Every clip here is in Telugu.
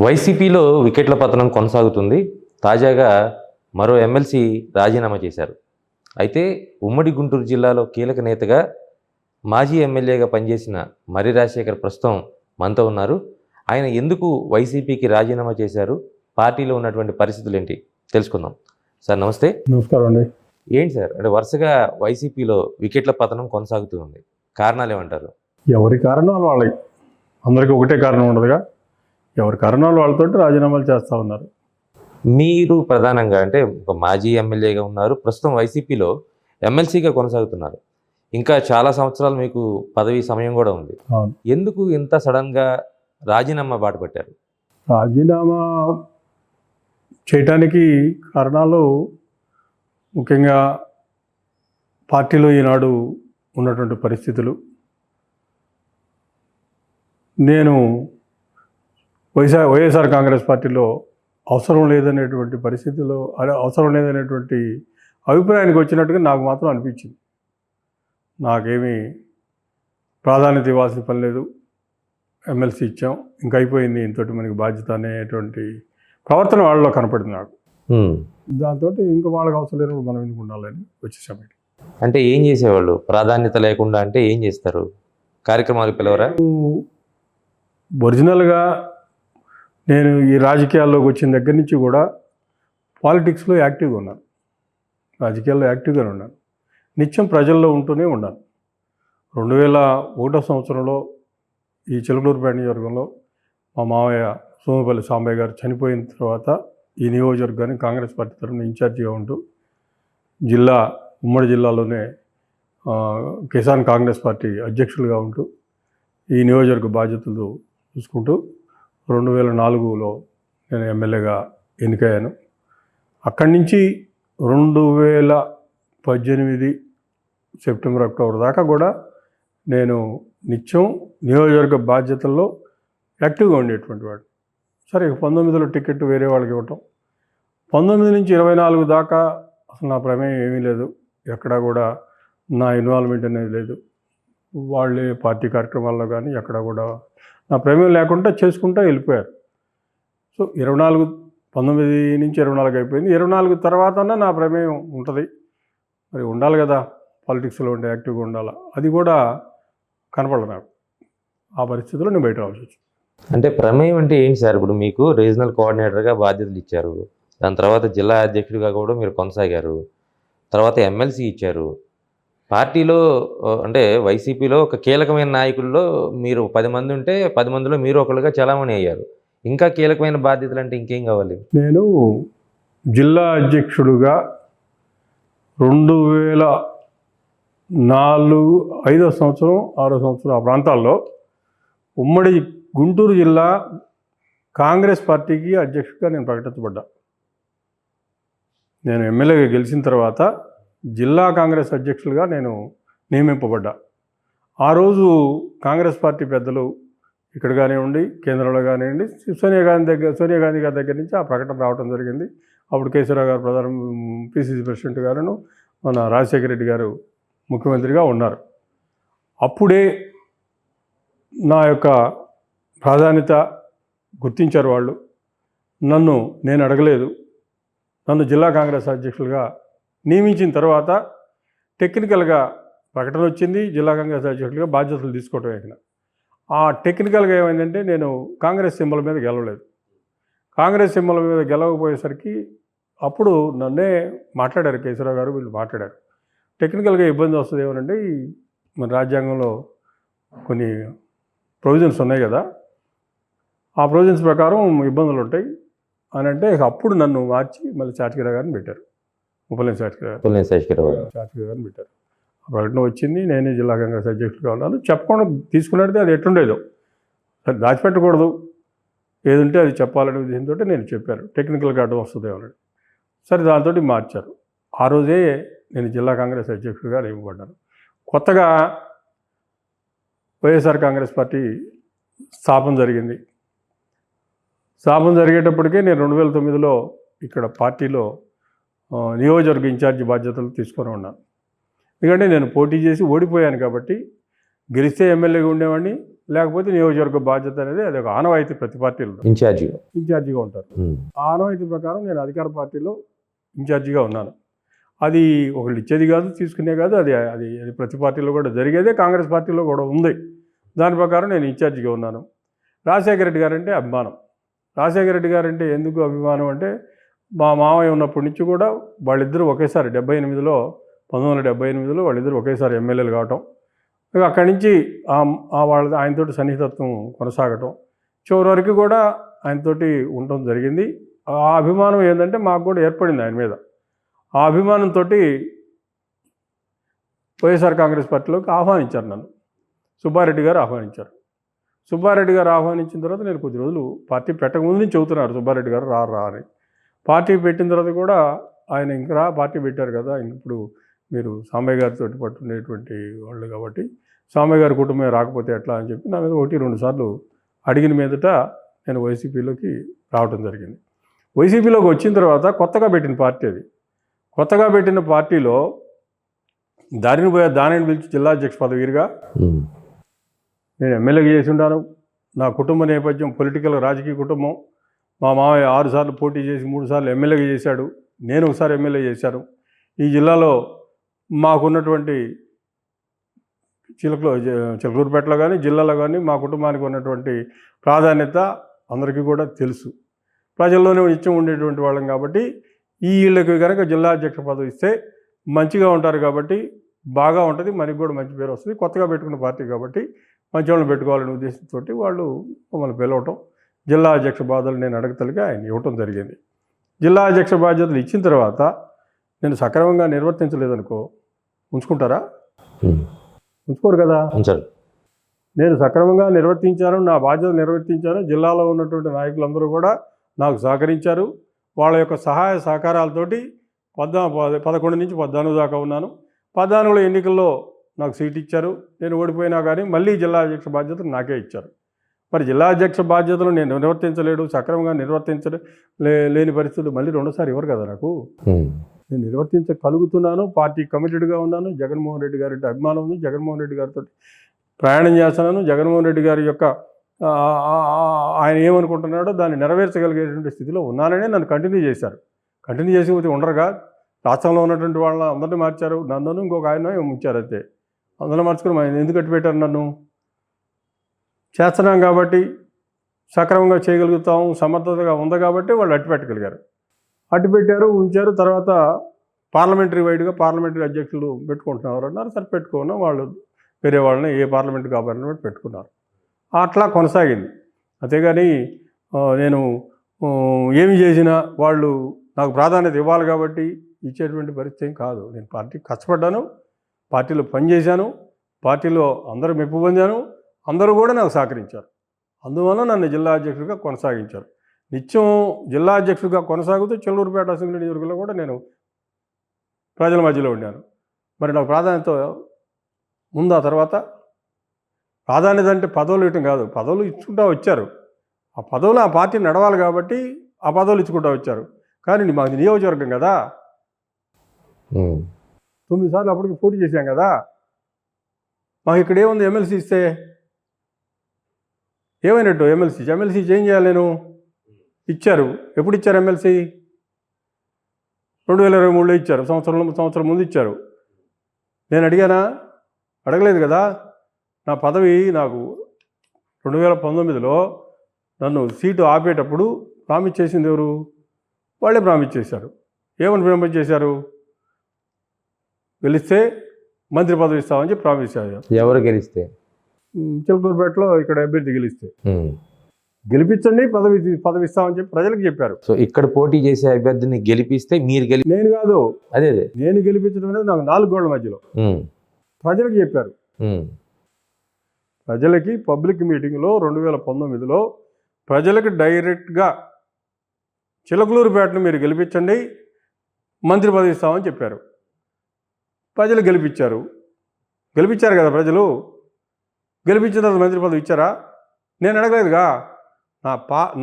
వైసీపీలో వికెట్ల పతనం కొనసాగుతుంది. తాజాగా మరో ఎమ్మెల్సీ రాజీనామా చేశారు. అయితే ఉమ్మడి గుంటూరు జిల్లాలో కీలక నేతగా మాజీ ఎమ్మెల్యేగా పనిచేసిన మర్రి రాజశేఖర్ ప్రస్తుతం మనతో ఉన్నారు. ఆయన ఎందుకు వైసీపీకి రాజీనామా చేశారు, పార్టీలో ఉన్నటువంటి పరిస్థితులు ఏంటి తెలుసుకుందాం. సార్ నమస్తే. నమస్కారం అండి. ఏంటి సార్, అంటే వరుసగా వైసీపీలో వికెట్ల పతనం కొనసాగుతూ ఉంది, కారణాలు ఏమంటారు? ఎవరి కారణాలు వాళ్ళకి, అందరికీ ఒకటే కారణం ఉండదుగా. ఎవరి కారణాలు వాళ్ళతో రాజీనామాలు చేస్తూ ఉన్నారు. మీరు ప్రధానంగా అంటే ఒక మాజీ ఎమ్మెల్యేగా ఉన్నారు, ప్రస్తుతం వైసీపీలో ఎమ్మెల్సీగా కొనసాగుతున్నారు. ఇంకా చాలా సంవత్సరాలు మీకు పదవి సమయం కూడా ఉంది. అవును. ఎందుకు ఇంత సడన్గా రాజీనామా బాట పట్టారు? రాజీనామా చేయటానికి కారణాలు ముఖ్యంగా పార్టీలో ఈనాడు ఉన్నటువంటి పరిస్థితులు. నేను వైఎస్ఆర్ కాంగ్రెస్ పార్టీలో అవసరం లేదనేటువంటి పరిస్థితుల్లో, అవసరం లేదనేటువంటి అభిప్రాయానికి వచ్చినట్టుగా నాకు మాత్రం అనిపించింది. నాకేమీ ప్రాధాన్యత ఇవ్వాల్సిన పని లేదు, ఎమ్మెల్సీ ఇచ్చాం, ఇంకా అయిపోయింది, ఇంతటి మనకి బాధ్యత అనేటువంటి ప్రవర్తన వాళ్ళలో కనపడింది నాకు. దాంతో ఇంకా వాళ్ళకి అవసరం లేనప్పుడు మనం ఎందుకు ఉండాలని వచ్చేసాం. అంటే ఏం చేసేవాళ్ళు ప్రాధాన్యత లేకుండా? అంటే ఏం చేస్తారు? కార్యక్రమాలు పిలవరా? ఒరిజినల్గా నేను ఈ రాజకీయాల్లోకి వచ్చిన దగ్గర నుంచి కూడా పాలిటిక్స్లో యాక్టివ్గా ఉన్నాను, రాజకీయాల్లో యాక్టివ్గానే ఉన్నాను, నిత్యం ప్రజల్లో ఉంటూనే ఉన్నాను. 2001 సంవత్సరంలో ఈ చిలకలూరుపేట నియోజకవర్గంలో మా మావయ్య సోమపల్లి సాంబయ్య గారు చనిపోయిన తర్వాత ఈ నియోజకవర్గాన్ని కాంగ్రెస్ పార్టీ తరఫున ఇన్ఛార్జిగా ఉంటూ ఉమ్మడి జిల్లాలోనే కిసాన్ కాంగ్రెస్ పార్టీ అధ్యక్షులుగా ఉంటూ ఈ నియోజకవర్గ బాధ్యతలు చూసుకుంటూ 2004లో నేను ఎమ్మెల్యేగా ఎన్నికయ్యాను. అక్కడి నుంచి 2018 సెప్టెంబర్ అక్టోబర్ దాకా కూడా నేను నిత్యం నియోజకవర్గ బాధ్యతల్లో యాక్టివ్గా ఉండేటువంటి వాడు. సరే, 19లో టికెట్ వేరే వాళ్ళకి ఇవ్వటం, 19 నుంచి 24 దాకా అసలు నా ప్రమేయం ఏమీ లేదు, ఎక్కడా కూడా నా ఇన్వాల్వ్మెంట్ అనేది లేదు. వాళ్ళే పార్టీ కార్యక్రమాల్లో కానీ ఎక్కడా కూడా నా ప్రమేయం లేకుండా చేసుకుంటూ వెళ్ళిపోయారు. సో 19 నుంచి 24 అయిపోయింది. 24 తర్వాత నా ప్రమేయం ఉంటుంది, మరి ఉండాలి కదా, పాలిటిక్స్లో ఉండే యాక్టివ్గా ఉండాలి. అది కూడా కనపడదు నాకు. ఆ పరిస్థితుల్లో నేను బయట రావాల్సి వచ్చింది. అంటే ప్రమేయం అంటే ఏంటి సార్? ఇప్పుడు మీకు రీజనల్ కోఆర్డినేటర్గా బాధ్యతలు ఇచ్చారు, దాని తర్వాత జిల్లా అధ్యక్షుడిగా కూడా మీరు కొనసాగారు, తర్వాత ఎమ్మెల్సీ ఇచ్చారు. పార్టీలో అంటే వైసీపీలో ఒక కీలకమైన నాయకుల్లో మీరు 10 మంది ఉంటే 10 మందిలో మీరు ఒకళ్ళుగా చలామణి అయ్యారు. ఇంకా కీలకమైన బాధ్యతలు అంటే ఇంకేం కావాలి? నేను జిల్లా అధ్యక్షుడుగా 2004, 5వ సంవత్సరం, 6వ సంవత్సరం ఆ ప్రాంతాల్లో ఉమ్మడి గుంటూరు జిల్లా కాంగ్రెస్ పార్టీకి అధ్యక్షుడిగా నేను ప్రకటించబడ్డా. నేను ఎమ్మెల్యేగా గెలిచిన తర్వాత జిల్లా కాంగ్రెస్ అధ్యక్షులుగా నేను నియమింపబడ్డా. ఆ రోజు కాంగ్రెస్ పార్టీ పెద్దలు ఇక్కడ కానివ్వండి, కేంద్రంలో కానివ్వండి, సోనియా గాంధీ గారి దగ్గర నుంచి ఆ ప్రకటన రావడం జరిగింది. అప్పుడు కేసీఆర్ గారు పిసిసి ప్రెసిడెంట్ గారును, మన రాజశేఖర రెడ్డి గారు ముఖ్యమంత్రిగా ఉన్నారు. అప్పుడే నా యొక్క ప్రాధాన్యత గుర్తించారు వాళ్ళు. నేను అడగలేదు. నన్ను జిల్లా కాంగ్రెస్ అధ్యక్షులుగా నియమించిన తర్వాత టెక్నికల్గా ప్రకటన వచ్చింది, జిల్లా కాంగ్రెస్ అధ్యక్షులుగా బాధ్యతలు తీసుకోవటం. ఆ టెక్నికల్గా ఏమైందంటే నేను కాంగ్రెస్ సింబల్ మీద గెలవలేదు. కాంగ్రెస్ సింబల్ మీద గెలవకపోయేసరికి అప్పుడు నన్నే మాట్లాడారు, కేసీఆర్ గారు వీళ్ళు మాట్లాడారు. టెక్నికల్గా ఇబ్బంది వస్తుంది ఏమనంటే, మన రాజ్యాంగంలో కొన్ని ప్రొవిజన్స్ ఉన్నాయి కదా, ఆ ప్రొవిజన్స్ ప్రకారం ఇబ్బందులు ఉంటాయి అని అంటే అప్పుడు నన్ను మార్చి మళ్ళీ చాటగిరి గారిని పెట్టారు, ముప్పలేని చాటగిరి గారిని పెట్టారు. ఆ ప్రకటన వచ్చింది, నేనే జిల్లా కాంగ్రెస్ అధ్యక్షుడిగా ఉన్నాను. చెప్పకుండా తీసుకున్నట్టు అది ఎట్టుండేదో, దాచిపెట్టకూడదు, ఏదుంటే అది చెప్పాలనే ఉద్దేశంతో నేను చెప్పాను. టెక్నికల్గా అడ్డం వస్తుంది ఏమన్నాడు. సరే, దాంతో మార్చారు. ఆ రోజే నేను జిల్లా కాంగ్రెస్ అధ్యక్షుడిగా నియమపడ్డాను. కొత్తగా వైఎస్ఆర్ కాంగ్రెస్ పార్టీ స్థాపన జరిగింది. స్థాపన జరిగేటప్పటికే నేను 2009లో ఇక్కడ పార్టీలో నియోజకవర్గ ఇన్ఛార్జి బాధ్యతలు తీసుకొని ఉన్నాను. ఎందుకంటే నేను పోటీ చేసి ఓడిపోయాను కాబట్టి, గెలిస్తే ఎమ్మెల్యేగా ఉండేవాడిని, లేకపోతే నియోజకవర్గ బాధ్యత అనేది అది ఒక ఆనవాయితీ ప్రతి పార్టీలో ఇన్ఛార్జిగా. ఇన్ఛార్జిగా ఉంటారు. ఆ ఆనవాయితీ ప్రకారం నేను అధికార పార్టీలో ఇన్ఛార్జిగా ఉన్నాను. అది ఒకళ్ళు ఇచ్చేది కాదు, తీసుకునే కాదు, అది అది అది ప్రతి పార్టీలో కూడా జరిగేదే, కాంగ్రెస్ పార్టీలో కూడా ఉంది. దాని ప్రకారం నేను ఇన్ఛార్జిగా ఉన్నాను. రాజశేఖర రెడ్డి గారంటే అభిమానం. రాజశేఖర రెడ్డి గారంటే ఎందుకు అభిమానం అంటే, మా మామయ్య ఉన్నప్పటి నుంచి కూడా వాళ్ళిద్దరూ ఒకేసారి 1978లో వాళ్ళిద్దరూ ఒకేసారి ఎమ్మెల్యేలు కావటం, అక్కడి నుంచి ఆయనతోటి సన్నిహితత్వం కొనసాగటం, చివరి వరకు కూడా ఆయనతోటి ఉండటం జరిగింది. ఆ అభిమానం ఏంటంటే మాకు కూడా ఏర్పడింది ఆయన మీద. ఆ అభిమానంతో వైఎస్ఆర్ కాంగ్రెస్ పార్టీలోకి ఆహ్వానించారు నన్ను. సుబ్బారెడ్డి గారు ఆహ్వానించారు. సుబ్బారెడ్డి గారు ఆహ్వానించిన తర్వాత నేను కొద్ది రోజులు పార్టీ పెట్టకముందు నుంచి చెబుతున్నారు సుబ్బారెడ్డి గారు రా అని. పార్టీ పెట్టిన తర్వాత కూడా ఆయన ఇంకా పార్టీ పెట్టారు కదా, ఇప్పుడు మీరు సాంబయ్య గారితో పట్టుకునేటువంటి వాళ్ళు కాబట్టి సాంబయ్య గారి కుటుంబం రాకపోతే ఎట్లా అని చెప్పి నా మీద 1-2 సార్లు అడిగిన మీదట నేను వైసీపీలోకి రావడం జరిగింది. వైసీపీలోకి వచ్చిన తర్వాత కొత్తగా పెట్టిన పార్టీ అది. కొత్తగా పెట్టిన పార్టీలో దానిని పిలిచి జిల్లా అధ్యక్ష పదవిగా నేను ఎమ్మెల్యేగా చేసి ఉన్నాను. నా కుటుంబ నేపథ్యం పొలిటికల్ రాజకీయ కుటుంబం. మా మామయ్య 6 సార్లు పోటీ చేసి 3 సార్లు ఎమ్మెల్యేగా చేశాడు. నేను ఒకసారి ఎమ్మెల్యే చేశాను. ఈ జిల్లాలో మాకున్నటువంటి చిలకలూరుపేటలో కానీ జిల్లాలో కానీ మా కుటుంబానికి ఉన్నటువంటి ప్రాధాన్యత అందరికీ కూడా తెలుసు. ప్రజల్లోనే నిత్యం ఉండేటువంటి వాళ్ళం కాబట్టి ఈ వీళ్ళకి కనుక జిల్లా అధ్యక్ష పదవి ఇస్తే మంచిగా ఉంటారు కాబట్టి బాగా ఉంటుంది, మనకి కూడా మంచి పేరు వస్తుంది. కొత్తగా పెట్టుకున్న పార్టీ కాబట్టి మంచి వాళ్ళని పెట్టుకోవాలనే ఉద్దేశంతో వాళ్ళు మమ్మల్ని పిలవటం, జిల్లా అధ్యక్ష బాధ్యతలు నేను అడగతలిగా ఆయన ఇవ్వటం జరిగింది. జిల్లా అధ్యక్ష బాధ్యతలు ఇచ్చిన తర్వాత నేను సక్రమంగా నిర్వర్తించలేదనుకో ఉంచుకుంటారా? ఉంచుకోరు కదా. నేను సక్రమంగా నిర్వర్తించాను, నా బాధ్యత నిర్వర్తించాను. జిల్లాలో ఉన్నటువంటి నాయకులందరూ కూడా నాకు సహకరించారు. వాళ్ళ యొక్క సహాయ సహకారాలతోటి 11 నుంచి 14 దాకా ఉన్నాను. 14లో ఎన్నికల్లో నాకు సీట్ ఇచ్చారు. నేను ఓడిపోయినా కానీ మళ్ళీ జిల్లా అధ్యక్ష బాధ్యతలు నాకే ఇచ్చారు. మరి జిల్లా అధ్యక్ష బాధ్యతలు నేను నిర్వర్తించలేడు, సక్రమంగా లేని పరిస్థితులు మళ్ళీ 2సారి ఇవ్వరు కదా నాకు. నేను నిర్వర్తించగలుగుతున్నాను, పార్టీ కమిటెడ్గా ఉన్నాను, జగన్మోహన్ రెడ్డి గారి అభిమానం ఉంది, జగన్మోహన్ రెడ్డి గారితో ప్రయాణం చేస్తున్నాను. జగన్మోహన్ రెడ్డి గారి యొక్క ఆయన ఏమనుకుంటున్నాడో దాన్ని నెరవేర్చగలిగేటువంటి స్థితిలో ఉన్నాననే నన్ను కంటిన్యూ చేశారు. కంటిన్యూ చేసి పోతే ఉండరుగా. రాష్ట్రంలో ఉన్నటువంటి వాళ్ళని అందరినీ మార్చారు, నన్ను ఇంకొక ఆయన ఉంచారు అంతే. అందరూ మార్చుకుని ఎందుకు అట్టు పెట్టారు? నన్ను చేస్తున్నాం కాబట్టి, సక్రమంగా చేయగలుగుతాం, సమర్థతగా ఉంది కాబట్టి వాళ్ళు అట్టు పెట్టగలిగారు. అట్టు పెట్టారు, ఉంచారు. తర్వాత పార్లమెంటరీ వైడ్గా పార్లమెంటరీ అధ్యక్షులు పెట్టుకుంటున్నారు అన్నారు. సరే పెట్టుకున్నాం. వాళ్ళు వేరే వాళ్ళని ఏ పార్లమెంట్ కావాలని పెట్టుకున్నారు. అట్లా కొనసాగింది. అంతేగాని నేను ఏమి చేసినా వాళ్ళు నాకు ప్రాధాన్యత ఇవ్వాలి కాబట్టి ఇచ్చేటువంటి పరిస్థితి కాదు. నేను పార్టీకి కష్టపడ్డాను, పార్టీలో పనిచేశాను, పార్టీలో అందరూ మెప్పు పొందాను, అందరూ కూడా నాకు సహకరించారు. అందువల్ల నన్ను జిల్లా అధ్యక్షుడిగా కొనసాగించారు. నిత్యం జిల్లా అధ్యక్షుడిగా కొనసాగుతూ చిలకలూరుపేట అసెంబ్లీ నియోజకవర్గంలో కూడా నేను ప్రజల మధ్యలో ఉండాను. మరి నాకు ప్రాధాన్యత ఉందా? తర్వాత ప్రాధాన్యత అంటే పదవులు ఇవ్వటం కాదు, పదవులు ఇచ్చుకుంటూ వచ్చారు. ఆ పదవులు ఆ పార్టీ నడవాలి కాబట్టి ఆ పదవులు ఇచ్చుకుంటూ వచ్చారు. కానీ మాది నియోజకవర్గం కదా, 9 సార్లు అప్పటికి పోటీ చేశాం కదా. మాకు ఇక్కడ ఏముంది? ఎమ్మెల్సీ ఇస్తే ఏమైనట్టు? ఎమ్మెల్సీ చేంజ్ చేయాలి. నేను ఇచ్చారు. ఎప్పుడు ఇచ్చారు? ఎమ్మెల్సీ 2023లో ఇచ్చారు. సంవత్సరం ముందు ఇచ్చారు. నేను అడిగానా? అడగలేదు కదా. నా పదవి నాకు 2019లో నన్ను సీటు ఆపేటప్పుడు ప్రామిస్ చేసింది ఎవరు? వాళ్ళే ప్రామిస్ చేశారు. ఏమని ప్రామిస్ చేశారు? గెలిస్తే మంత్రి పదవి ఇస్తామని చెప్పి ప్రామిస్ చేశారు. ఎవరు గెలిస్తే? చిలకలూరుపేటలో ఇక్కడ అభ్యర్థి గెలిస్తే గెలిపించండి, పదవి ఇస్తామని చెప్పి ప్రజలకు చెప్పారు. సో ఇక్కడ పోటీ చేసే అభ్యర్థిని గెలిపిస్తే మీరు నేను కాదు, అదే నేను గెలిపించడం అనేది నాకు 4 గోళ్ల మధ్యలో ప్రజలకు చెప్పారు. ప్రజలకి పబ్లిక్ మీటింగ్లో 2019లో ప్రజలకు డైరెక్ట్గా చిలకలూరుపేటను మీరు గెలిపించండి, మంత్రి పదవి ఇస్తామని చెప్పారు. ప్రజలు గెలిపించారు కదా. ప్రజలు గెలిపించిన తర్వాత మంత్రి పదవి ఇచ్చారా? నేను అడగలేదుగా.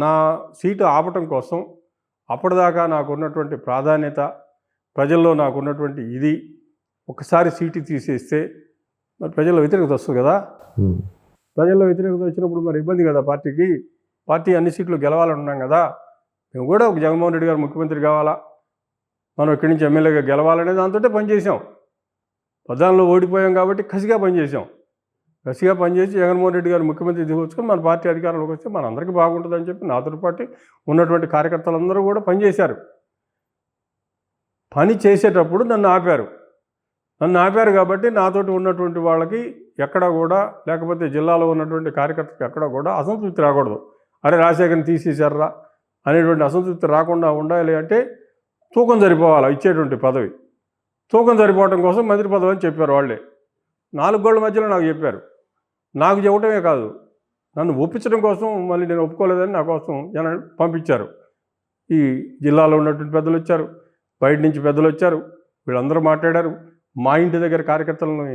నా సీటు ఆపటం కోసం అప్పటిదాకా నాకున్నటువంటి ప్రాధాన్యత, ప్రజల్లో నాకున్నటువంటి ఒకసారి సీటు తీసేస్తే మరి ప్రజల్లో వ్యతిరేకత వస్తుంది కదా. ప్రజల్లో వ్యతిరేకత వచ్చినప్పుడు మరి ఇబ్బంది కదా పార్టీకి. పార్టీ అన్ని సీట్లు గెలవాలని ఉన్నాం కదా. మేము కూడా ఒక జగన్మోహన్ రెడ్డి గారు ముఖ్యమంత్రి కావాలా, మనం ఇక్కడి నుంచి ఎమ్మెల్యేగా గెలవాలనే దాంతో పనిచేసాం. ప్రధానంలో ఓడిపోయాం కాబట్టి కసిగా పనిచేసాం. కసిగా పనిచేసి జగన్మోహన్ రెడ్డి గారు ముఖ్యమంత్రి తీసుకొచ్చుకొని మన పార్టీ అధికారంలోకి వస్తే మన అందరికీ బాగుంటుందని చెప్పి నాతో పాటు ఉన్నటువంటి కార్యకర్తలందరూ కూడా పనిచేశారు. పని చేసేటప్పుడు నన్ను ఆపారు కాబట్టి నాతోటి ఉన్నటువంటి వాళ్ళకి ఎక్కడా కూడా, లేకపోతే జిల్లాలో ఉన్నటువంటి కార్యకర్తలకు ఎక్కడా కూడా అసంతృప్తి రాకూడదు. అరే రాజశేఖర్ని తీసేశారా అనేటువంటి అసంతృప్తి రాకుండా ఉండాలి అంటే తూకం సరిపోవాలి ఇచ్చేటువంటి పదవి. తూకం సరిపోవడం కోసం మంత్రి పదవి అని చెప్పారు వాళ్ళే. 4 గోళ్ల మధ్యలో నాకు చెప్పారు. నాకు చెప్పడమే కాదు, నన్ను ఒప్పించడం కోసం మళ్ళీ నేను ఒప్పుకోలేదని నా కోసం జనం పంపించారు. ఈ జిల్లాలో ఉన్నటువంటి పెద్దలు వచ్చారు, బయట నుంచి పెద్దలు వచ్చారు, వీళ్ళందరూ మాట్లాడారు. మా ఇంటి దగ్గర కార్యకర్తలను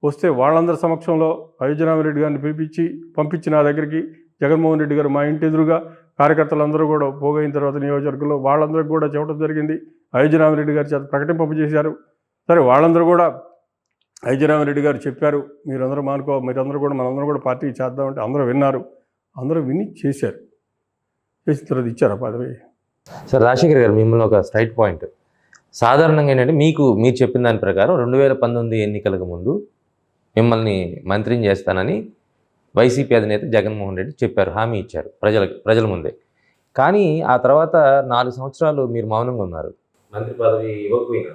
వస్తే వాళ్ళందరి సమక్షంలో అయోధ్యరామిరెడ్డి గారిని పిలిపించి పంపించి నా దగ్గరికి జగన్మోహన్ రెడ్డి గారు మా ఇంటి ఎదురుగా కార్యకర్తలందరూ కూడా పోగైన తర్వాత నియోజకవర్గంలో వాళ్ళందరికీ కూడా చెప్పడం జరిగింది. అయోధ్యరామిరెడ్డి గారి చేత ప్రకటింపజేశారు. సరే వాళ్ళందరూ కూడా అయోధ్యరామిరెడ్డి గారు చెప్పారు, మీరందరూ మనందరూ కూడా పార్టీ చేద్దామంటే అందరూ విన్నారు. అందరూ విని చేశారు. చేసిన తర్వాత ఇచ్చారు ఆ పదవి. సార్ రాజశేఖర్ గారు, మిమ్మల్ని ఒక స్ట్రైట్ పాయింట్, సాధారణంగా ఏంటంటే మీరు చెప్పిన దాని ప్రకారం 2019 ఎన్నికలకు ముందు మిమ్మల్ని మంత్రిని చేస్తానని వైసీపీ అధినేత జగన్మోహన్ రెడ్డి చెప్పారు, హామీ ఇచ్చారు ప్రజల ముందే. కానీ ఆ తర్వాత 4 సంవత్సరాలు మీరు మౌనంగా ఉన్నారు, మంత్రి పదవి ఇవ్వకపోయినా.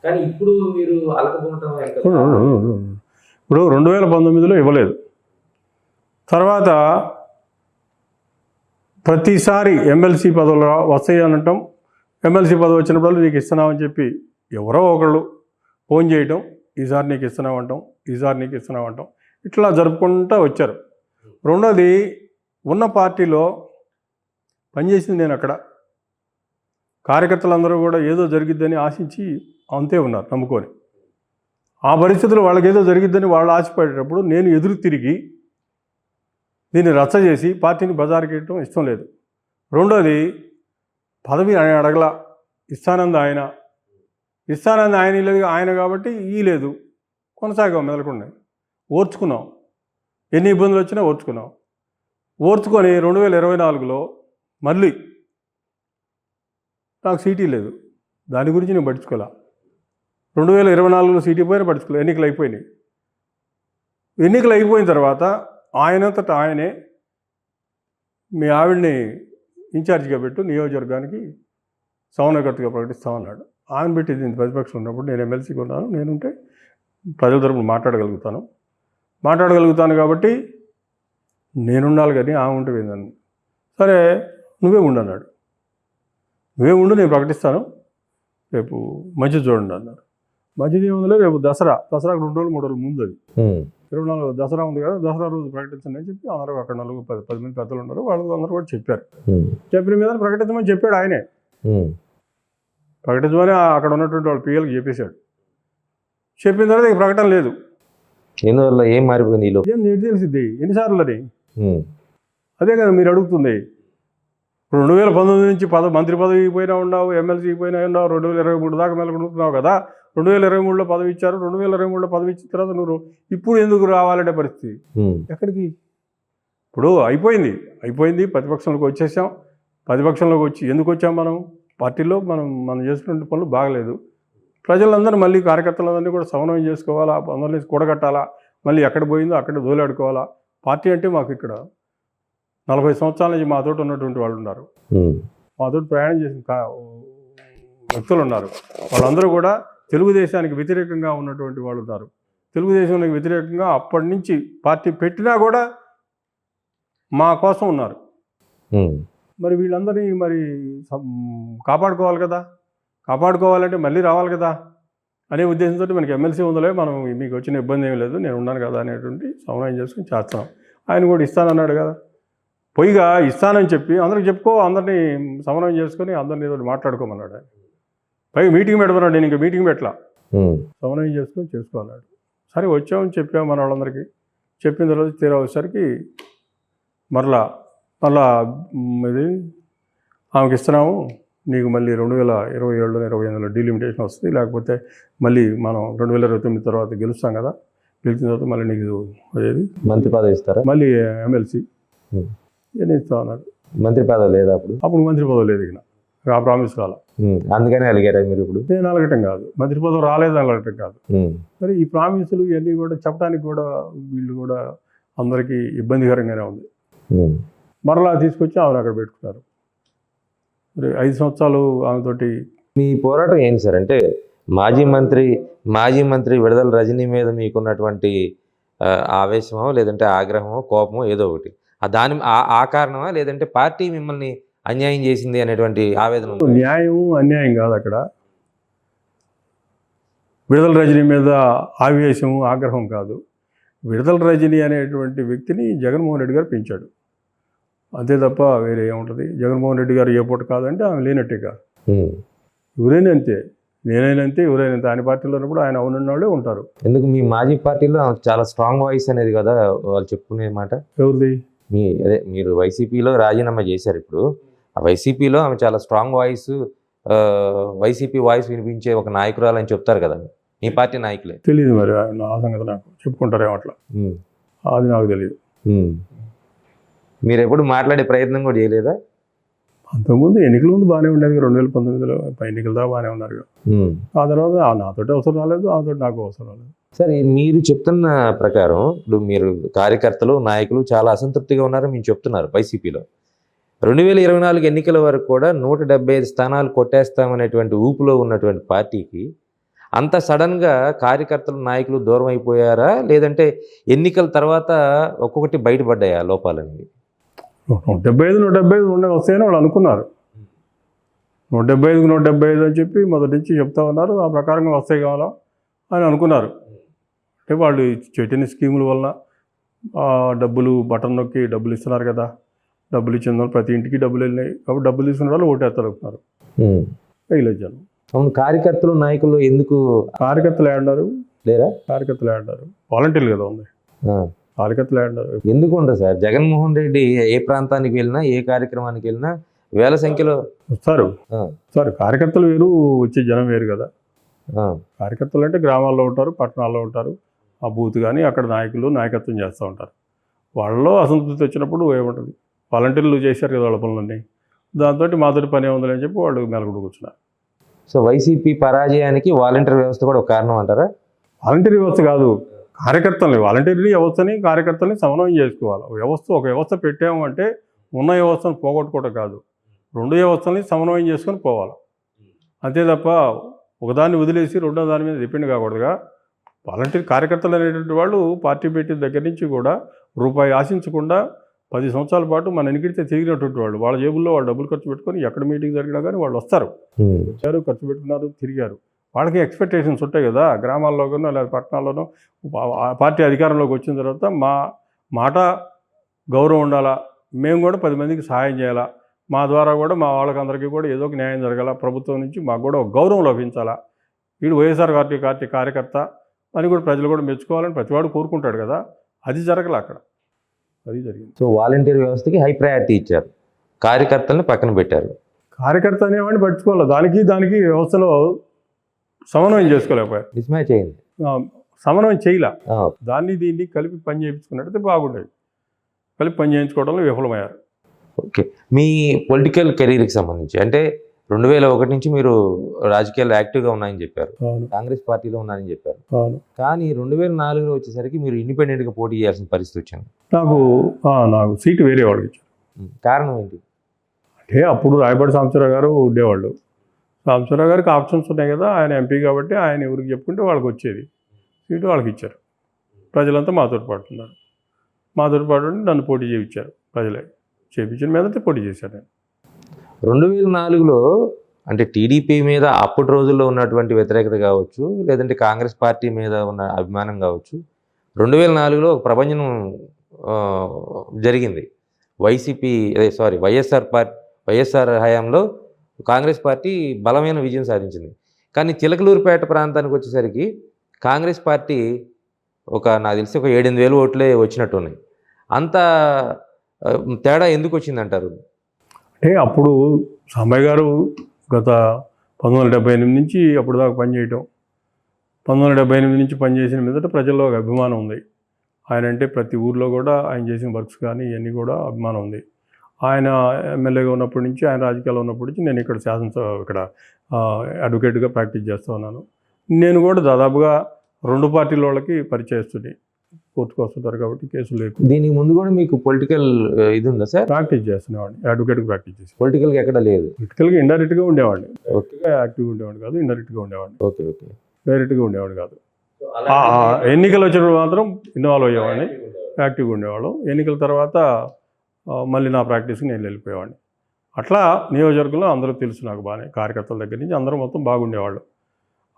కానీ ఇప్పుడు మీరు అలకపోవటం ఇప్పుడు 2019లో ఇవ్వలేదు. తర్వాత ప్రతిసారి ఎమ్మెల్సీ పదవులు వస్తాయి అనటం, ఎమ్మెల్సీ పదవి వచ్చినప్పుడు నీకు ఇస్తున్నామని చెప్పి ఎవరో ఒకళ్ళు ఫోన్ చేయటం, ఈసారి నీకు ఇస్తున్నామంటాం, ఇట్లా జరుపుకుంటూ వచ్చారు. రెండోది, ఉన్న పార్టీలో పనిచేసింది నేను. అక్కడ కార్యకర్తలందరూ కూడా ఏదో జరిగిద్దని ఆశించి అంతే ఉన్నారు నమ్ముకొని. ఆ పరిస్థితుల్లో వాళ్ళకి ఏదో జరిగిద్దని వాళ్ళు ఆశపడేటప్పుడు నేను ఎదురు తిరిగి దీన్ని రచ్చ చేసి పార్టీని బజారుకి వేయటం ఇష్టం లేదు. రెండోది, పదవి ఆయన అడగల, ఇస్తానంది ఆయన లేదు, ఆయన కాబట్టి ఈ లేదు, కొనసాగాం మెదలకుండా. ఓర్చుకున్నాం, ఎన్ని ఇబ్బందులు వచ్చినా ఓర్చుకొని 2024లో మళ్ళీ నాకు సీటీ లేదు, దాని గురించి నేను పట్టించుకోలే. 2024లో సీటీ పోయినా పట్టించుకోలే. ఎన్నికలు అయిపోయిన తర్వాత ఆయనంతటా ఆయనే మీ ఆవిడ్ని ఇన్ఛార్జిగా పెట్టు, నియోజకవర్గానికి సమన్వయకర్తగా ప్రకటిస్తామన్నాడు. ఆయన పెట్టి దీన్ని ప్రతిపక్షం ఉన్నప్పుడు నేను ఎమ్మెల్సీగా ఉన్నాను, నేనుంటే ప్రజల తరపున మాట్లాడగలుగుతాను కాబట్టి నేనుండాలి కానీ ఆమె ఉంటే ఏందని. సరే నువ్వే ఉండన్నాడు. నేను ప్రకటిస్తాను, రేపు మంచిది చూడండి అన్నారు. మంచిది ఏముందో, రేపు దసరాకు 2 రోజులు 3 రోజులు ముందు, అది 24 దసరా ఉంది కదా, దసరా రోజు ప్రకటించండి అని చెప్పి అందరూ అక్కడ 10 మంది పెద్దలు ఉన్నారు, అందరూ కూడా చెప్పారు. చెప్పిన మీద ప్రకటించమని చెప్పాడు ఆయనే. ప్రకటించమని అక్కడ ఉన్నటువంటి వాళ్ళ పిఎల్కి చెప్పేశాడు. చెప్పిన తర్వాత ఇక ప్రకటన లేదు. ఎందువల్ల ఏం మారిపోయింది? ఏం తెలిసింది ఎన్నిసార్లు అని, అదే కదా మీరు అడుగుతుంది. 2019 నుంచి మంత్రి పదవి పోయినా ఉన్నావు, ఎమ్మెల్సీ పోయినా ఉన్నావు, 2023 దాకా మెలకుంటున్నావు కదా. 2023లో పదవి ఇచ్చారు, 2023లో పదవి ఇచ్చిన తర్వాత నువ్వు ఇప్పుడు ఎందుకు రావాలంటే పరిస్థితి ఎక్కడికి? ఇప్పుడు అయిపోయింది, ప్రతిపక్షంలోకి వచ్చేసాం. ప్రతిపక్షంలోకి వచ్చి ఎందుకు వచ్చాం? పార్టీలో మనం చేస్తున్న పనులు బాగలేదు. ప్రజలందరూ మళ్ళీ కార్యకర్తలందరినీ కూడా సమన్వయం చేసుకోవాలా, అందరినీ కూడగట్టాలా, మళ్ళీ ఎక్కడ పోయిందో అక్కడ దోలాడుకోవాలా. పార్టీ అంటే మాకు ఇక్కడ 40 సంవత్సరాల నుంచి మాతోటి ఉన్నటువంటి వాళ్ళు ఉన్నారు, మాతోటి ప్రయాణం చేసిన వ్యక్తులు ఉన్నారు. వాళ్ళందరూ కూడా తెలుగుదేశానికి వ్యతిరేకంగా ఉన్నటువంటి వాళ్ళు ఉన్నారు. తెలుగుదేశానికి వ్యతిరేకంగా అప్పటి నుంచి పార్టీ పెట్టినా కూడా మా కోసం ఉన్నారు. మరి వీళ్ళందరినీ కాపాడుకోవాలంటే మళ్ళీ రావాలి కదా అనే ఉద్దేశంతో మనకి ఎమ్మెల్సీ ఉందలే, మనం మీకు వచ్చిన ఇబ్బంది ఏమీ లేదు, నేను ఉన్నాను కదా అనేటువంటి సమన్వయం చేసుకుని చేస్తున్నాం. ఆయన కూడా ఇస్తానన్నాడు కదా, పొయ్యిగా ఇస్తానని చెప్పి అందరికి అందరినీ సమన్వయం చేసుకొని అందరినీ ఏదో మాట్లాడుకోమన్నాడు ఆయన. పైగా మీటింగ్ పెడమన్నాడు, నేను ఇంకా మీటింగ్ పెట్టలా, సమన్వయం చేసుకోవాలన్నాడు. సరే వచ్చామని చెప్పాము మన వాళ్ళందరికీ. చెప్పిన తర్వాత తీరా వచ్చేసరికి మరలా ఇది ఆమెకి ఇస్తున్నాము, నీకు మళ్ళీ 2027 28లో డీలిమిటేషన్ వస్తుంది, లేకపోతే మళ్ళీ మనం 2029 తర్వాత గెలుస్తాం కదా, గెలిచిన తర్వాత మళ్ళీ నీకు అదేది మంత్రి పదవి ఇస్తారా? మళ్ళీ ఎమ్మెల్సీ ఉమ్. ఇవన్నీ ఇస్తా ఉన్నాడు. మంత్రి పదవి లేదా అప్పుడు? అప్పుడు మంత్రి పదవి లేదు ఇక ఆ ప్రామిస్ రాలా. అందుకనే అలిగారా మీరు ఇప్పుడు? నేను అలగటం కాదు, మంత్రి పదవి రాలేదు అలగటం కాదు. ఉమ్. మరి ఈ ప్రామిసులు ఇవన్నీ కూడా చెప్పడానికి కూడా వీళ్ళు కూడా అందరికీ ఇబ్బందికరంగానే ఉంది. ఉమ్. మరలా తీసుకొచ్చి ఆమెను అక్కడ పెట్టుకున్నారు. మరి 5 సంవత్సరాలు ఆమెతోటి మీ పోరాటం ఏంటి సార్? అంటే మాజీ మంత్రి విడుదల రజనీ మీద మీకున్నటువంటి ఆవేశమో లేదంటే ఆగ్రహమో కోపమో ఏదో ఒకటి, ఆ కారణమా లేదంటే పార్టీ మిమ్మల్ని అన్యాయం చేసింది అనేటువంటి ఆవేదన ఉందా? న్యాయం అన్యాయం కాదు అక్కడ. విడుదల రజనీ మీద ఆవేశము ఆగ్రహం కాదు. విడుదల రజనీ అనేటువంటి వ్యక్తిని జగన్మోహన్ రెడ్డి గారు పెంచాడు, అంతే తప్ప వేరే ఏముంటుంది. జగన్మోహన్ రెడ్డి గారు ఏ పూట కాదంటే ఆమె లేనట్టేగా. ఎవరైనా అంతే, నేనైనా అంతే, ఎవరైనా అంతే. ఆయన పార్టీలో ఉన్నప్పుడు ఆయన అవునున్న వాళ్ళే ఉంటారు. ఎందుకు మీ మాజీ పార్టీలో చాలా స్ట్రాంగ్ వాయిస్ అనేది కదా వాళ్ళు చెప్పుకునే మాట? ఎవరిది? మీరు వైసీపీలో రాజీనామా చేశారు. ఇప్పుడు ఆ వైసీపీలో ఆమె చాలా స్ట్రాంగ్ వాయిస్, వైసీపీ వాయిస్ వినిపించే ఒక నాయకురాలు అని చెప్తారు కదా మీ పార్టీ నాయకులే. తెలియదు మరి ఆ సంగతి, నాకు చెప్పుకుంటారేమో అట్లా, అది నాకు తెలియదు. మీరు ఎప్పుడు మాట్లాడే ప్రయత్నం కూడా చేయలేదా? అంతకుముందు ఎన్నికల ముందు బాగానే ఉండేది, 2019లో ఎన్నికల దాకా బాగానే ఉన్నారు. ఆ తర్వాత నాతోటి అవసరం రాలేదు, ఆమెతో నాకు అవసరం రాలేదు. సరే, మీరు చెప్తున్న ప్రకారం ఇప్పుడు మీరు కార్యకర్తలు నాయకులు చాలా అసంతృప్తిగా ఉన్నారని మీరు చెప్తున్నారు వైసీపీలో. 2024 ఎన్నికల వరకు కూడా 175 స్థానాలు కొట్టేస్తామనేటువంటి ఊపులో ఉన్నటువంటి పార్టీకి అంత సడన్గా కార్యకర్తలు నాయకులు దూరం అయిపోయారా, లేదంటే ఎన్నికల తర్వాత ఒక్కొక్కటి బయటపడ్డాయా లోపాలనేవి? 175 వస్తాయని వాళ్ళు అనుకున్నారు. 175కి 175 అని చెప్పి మొదటి నుంచి చెప్తా ఉన్నారు. ఆ ప్రకారంగా వస్తాయి కావాలా అని అనుకున్నారు. అంటే వాళ్ళు పెట్టిన స్కీముల వలన డబ్బులు బటన్ నొక్కి డబ్బులు ఇస్తున్నారు కదా, డబ్బులు ఇచ్చిన వాళ్ళు ప్రతి ఇంటికి డబ్బులు వెళ్ళినాయి కాబట్టి డబ్బులు తీసుకున్న వాళ్ళు ఓటేస్తారు అనుకున్నారు. వేయలేదు. అవును, కార్యకర్తలు నాయకులు ఎందుకు? కార్యకర్తలు ఏమన్నారు లేరా? కార్యకర్తలు ఏమన్నారు? వాలంటీర్లు కదా ఉంది, కార్యకర్తలు ఏమన్నారు? ఎందుకు ఉండదు సార్? జగన్మోహన్ రెడ్డి ఏ ప్రాంతానికి వెళ్ళినా ఏ కార్యక్రమానికి వెళ్ళినా వేల సంఖ్యలో వస్తారు. కార్యకర్తలు వేరు, వచ్చే జనం వేరు కదా. కార్యకర్తలు అంటే గ్రామాల్లో ఉంటారు, పట్టణాల్లో ఉంటారు. ఆ బూత్ కానీ అక్కడ నాయకత్వం చేస్తూ ఉంటారు. వాళ్ళలో అసంతృప్తి వచ్చినప్పుడు ఏముంటుంది, వాలంటీర్లు చేశారు కదా వాళ్ళ పనులన్నీ, దాంతో మాతోటి పని ఏముందని అని చెప్పి వాళ్ళు మెలగొడు కూర్చున్నారు. సో వైసీపీ పరాజయానికి వాలంటీర్ వ్యవస్థ కూడా ఒక కారణం అంటారా? వాలంటీర్ వ్యవస్థ కాదు, కార్యకర్తల్ని, వాలంటీర్ని వ్యవస్థని కార్యకర్తల్ని సమన్వయం చేసుకోవాలి. ఒక వ్యవస్థ పెట్టాము అంటే ఉన్న వ్యవస్థను పోగొట్టుకోవడం కాదు, 2 వ్యవస్థల్ని సమన్వయం చేసుకొని పోవాలి. అంతే తప్ప ఒకదాన్ని వదిలేసి రెండో దాని మీద డిపెండ్ కాకూడదుగా. వాలంటీర్ కార్యకర్తలు అనేటువంటి వాళ్ళు పార్టీ పెట్టిన దగ్గర నుంచి కూడా రూపాయి ఆశించకుండా 10 సంవత్సరాల పాటు మన ఎన్నికడితే తిరిగినటువంటి వాళ్ళు, వాళ్ళ జేబుల్లో వాళ్ళు డబ్బులు ఖర్చు పెట్టుకొని ఎక్కడ మీటింగ్ జరిగినా కానీ వాళ్ళు వస్తారు, వచ్చారు, ఖర్చు పెట్టుకున్నారు, తిరిగారు. వాళ్ళకి ఎక్స్పెక్టేషన్స్ ఉంటాయి కదా. గ్రామాల్లోనో లేదా పట్టణాల్లోనో పార్టీ అధికారంలోకి వచ్చిన తర్వాత మా మాట గౌరవం ఉండాలా, మేము కూడా 10 మందికి సహాయం చేయాలా, మా ద్వారా కూడా మా వాళ్ళకందరికీ కూడా ఏదో ఒక న్యాయం జరగాల, ప్రభుత్వం నుంచి మాకు కూడా ఒక గౌరవం లభించాలా, వీడు వైఎస్ఆర్ పార్టీ కార్యకర్త అని కూడా ప్రజలు కూడా మెచ్చుకోవాలని ప్రతివాడు కోరుకుంటాడు కదా. అది జరగలే అక్కడ, అది జరిగింది. సో వాలంటీర్ వ్యవస్థకి హై ప్రయారిటీ ఇచ్చారు, కార్యకర్తల్ని పక్కన పెట్టారు. కార్యకర్త అనేవాడిని పట్టుకోవాలి, దానికి వ్యవస్థలో సమన్వయం చేసుకోలేకపోయారు, మిస్మ్యాచ్ అయింది, సమన్వయం చేయలే. దీన్ని కలిపి పని చేయించుకున్నట్టయితే బాగుండేది, కలిపి పని చేయించుకోవడంలో విఫలమయ్యారు. ఓకే, మీ పొలిటికల్ కెరీర్కి సంబంధించి అంటే 2001 నుంచి మీరు రాజకీయాల్లో యాక్టివ్గా ఉన్నాయని చెప్పారు, కాంగ్రెస్ పార్టీలో ఉన్నారని చెప్పారు. కానీ 2004లో వచ్చేసరికి మీరు ఇండిపెండెంట్గా పోటీ చేయాల్సిన పరిస్థితి వచ్చింది. నాకు సీటు వేరే వాళ్ళకి ఇచ్చారు. కారణం ఏంటి? అంటే అప్పుడు రాయపాటి సాంబశివరావు గారు ఉండేవాళ్ళు. సాంబశివరావు గారికి ఆప్షన్స్ ఉన్నాయి కదా, ఆయన ఎంపీ కాబట్టి ఆయన ఎవరికి చెప్పుకుంటే వాళ్ళకి వచ్చేది సీటు, వాళ్ళకి ఇచ్చారు. ప్రజలంతా మాతోటి పాటు ఉన్నారు, మాతోటి పాటు నన్ను పోటీ చేయించారు. ప్రజలే చేయించిన మీదతే పోటీ చేశాను నేను. 2004లో అంటే టీడీపీ మీద అప్పటి రోజుల్లో ఉన్నటువంటి వ్యతిరేకత కావచ్చు, లేదంటే కాంగ్రెస్ పార్టీ మీద ఉన్న అభిమానం కావచ్చు, 2004లో ఒక ప్రభంజనం జరిగింది. వైఎస్ఆర్ హయాంలో కాంగ్రెస్ పార్టీ బలమైన విజయం సాధించింది. కానీ చిలకలూరుపేట ప్రాంతానికి వచ్చేసరికి కాంగ్రెస్ పార్టీ నాకు తెలిసి ఒక 7-8 ఓట్లే వచ్చినట్టు ఉన్నాయి. అంత తేడా ఎందుకు వచ్చిందంటారు? అంటే అప్పుడు సాంబయ్య గారు గత 1978 నుంచి అప్పుడు దాకా పనిచేయటం, 1978 నుంచి పనిచేసిన మీదట ప్రజల్లో ఒక అభిమానం ఉంది. ఆయన అంటే ప్రతి ఊర్లో కూడా ఆయన చేసిన వర్క్స్ కానీ ఇవన్నీ కూడా అభిమానం ఉంది. ఆయన ఎమ్మెల్యేగా ఉన్నప్పటి నుంచి, ఆయన రాజకీయాల్లో ఉన్నప్పటి నుంచి నేను ఇక్కడ ఇక్కడ అడ్వకేట్గా ప్రాక్టీస్ చేస్తూ ఉన్నాను. నేను కూడా దాదాపుగా 2 పార్టీల వాళ్ళకి పరిచయస్తుని. కోర్టుకు వస్తుంటారు కాబట్టి కేసులు లేవు. దీనికి ముందు కూడా మీకు పొలిటికల్ ఇది ఉందా సార్? ప్రాక్టీస్ చేస్తున్నవాడిని, అడ్వకేట్గా ప్రాక్టీస్ చేసి. పొలిటికల్గా ఎక్కడ లేదు? పొలిటికల్గా ఇండైరెక్ట్గా ఉండేవాడిని. ఓకే యాక్టివ్గా ఉండేవాడిని కాదు, ఇండైరెక్ట్గా ఉండేవాడిని. ఓకే ఓకే డైరెక్ట్గా ఉండేవాడు కాదు. ఎన్నికలు వచ్చినప్పుడు మాత్రం ఇన్వాల్వ్ అయ్యేవాడిని, యాక్టివ్గా ఉండేవాళ్ళం. ఎన్నికల తర్వాత మళ్ళీ నా ప్రాక్టీస్కి నేను వెళ్ళిపోయేవాడిని. అట్లా నియోజకవర్గంలో అందరూ తెలుసు నాకు బాగానే, కార్యకర్తల దగ్గర నుంచి అందరూ మొత్తం బాగుండేవాళ్ళు.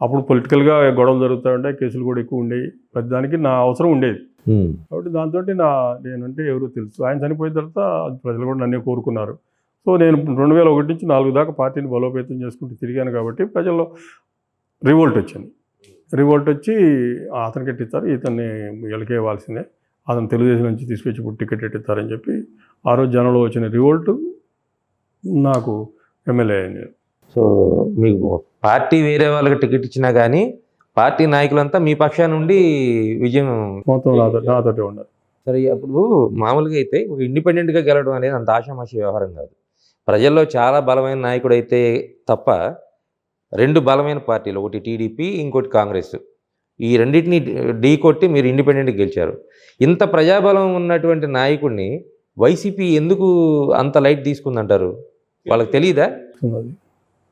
అప్పుడు పొలిటికల్గా గొడవలు జరుగుతూ ఉంటాయి, కేసులు కూడా ఎక్కువ ఉండేవి, ప్రతిదానికి నా అవసరం ఉండేది. కాబట్టి దాంతో నేనంటే ఎవరో తెలుసు. ఆయన చనిపోయిన తర్వాత ప్రజలు కూడా నన్నే కోరుకున్నారు. సో నేను 2001 నుంచి 4 దాకా పార్టీని బలోపేతం చేసుకుంటూ తిరిగాను కాబట్టి ప్రజల్లో రివోల్ట్ వచ్చింది. రివోల్ట్ వచ్చి అతనికి ఎట్టిస్తారు, ఇతన్ని వీళ్ళకి ఇవ్వాల్సిందే, అతను తెలుగుదేశం నుంచి తీసుకొచ్చి ఇప్పుడు టికెట్ ఎట్టిస్తారని చెప్పి ఆ రోజు జనంలో వచ్చిన రివోల్ట్ నాకు ఎమ్మెల్యే అయింది. సో మీకు పార్టీ వేరే వాళ్ళకి టికెట్ ఇచ్చినా కానీ పార్టీ నాయకులంతా మీ పక్షాన నుండి విజయం మొత్తం నాతోటే ఉన్నారు. సరే, అప్పుడు మామూలుగా అయితే ఒక ఇండిపెండెంట్గా గెలవడం అనేది అంత ఆషామాషి వ్యవహారం కాదు. ప్రజల్లో చాలా బలమైన నాయకుడు అయితే తప్ప 2 బలమైన పార్టీలు, ఒకటి టీడీపీ, ఇంకోటి కాంగ్రెస్, ఈ రెండింటిని ఢీ కొట్టి మీరు ఇండిపెండెంట్గా గెలిచారు. ఇంత ప్రజాబలం ఉన్నటువంటి నాయకుడిని వైసీపీ ఎందుకు అంత లైట్ తీసుకుందంటారు? వాళ్ళకి తెలియదా? అది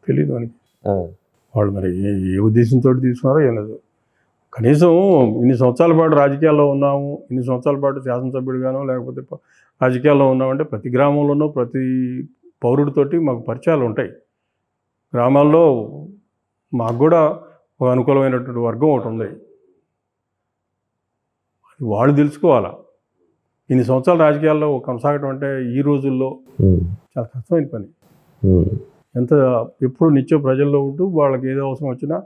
తెలియదు మనకి. వాళ్ళు మరి ఏ ఉద్దేశంతో తీసుకున్నారో ఏం లేదు. కనీసం ఇన్ని సంవత్సరాల పాటు రాజకీయాల్లో ఉన్నాము, ఇన్ని సంవత్సరాల పాటు శాసనసభ్యుడిగానో లేకపోతే రాజకీయాల్లో ఉన్నామంటే ప్రతి గ్రామంలోనూ ప్రతి పౌరుడితోటి మాకు పరిచయాలు ఉంటాయి. గ్రామాల్లో మాకు కూడా ఒక అనుకూలమైనటువంటి వర్గం ఒకటి ఉంది. అది వాళ్ళు తెలుసుకోవాలా. ఇన్ని సంవత్సరాల రాజకీయాల్లో కొనసాగటం అంటే ఈ రోజుల్లో చాలా కష్టమైన పని. ఎప్పుడు నిత్యం ప్రజల్లో ఉంటూ వాళ్ళకి ఏదో అవసరం వచ్చినా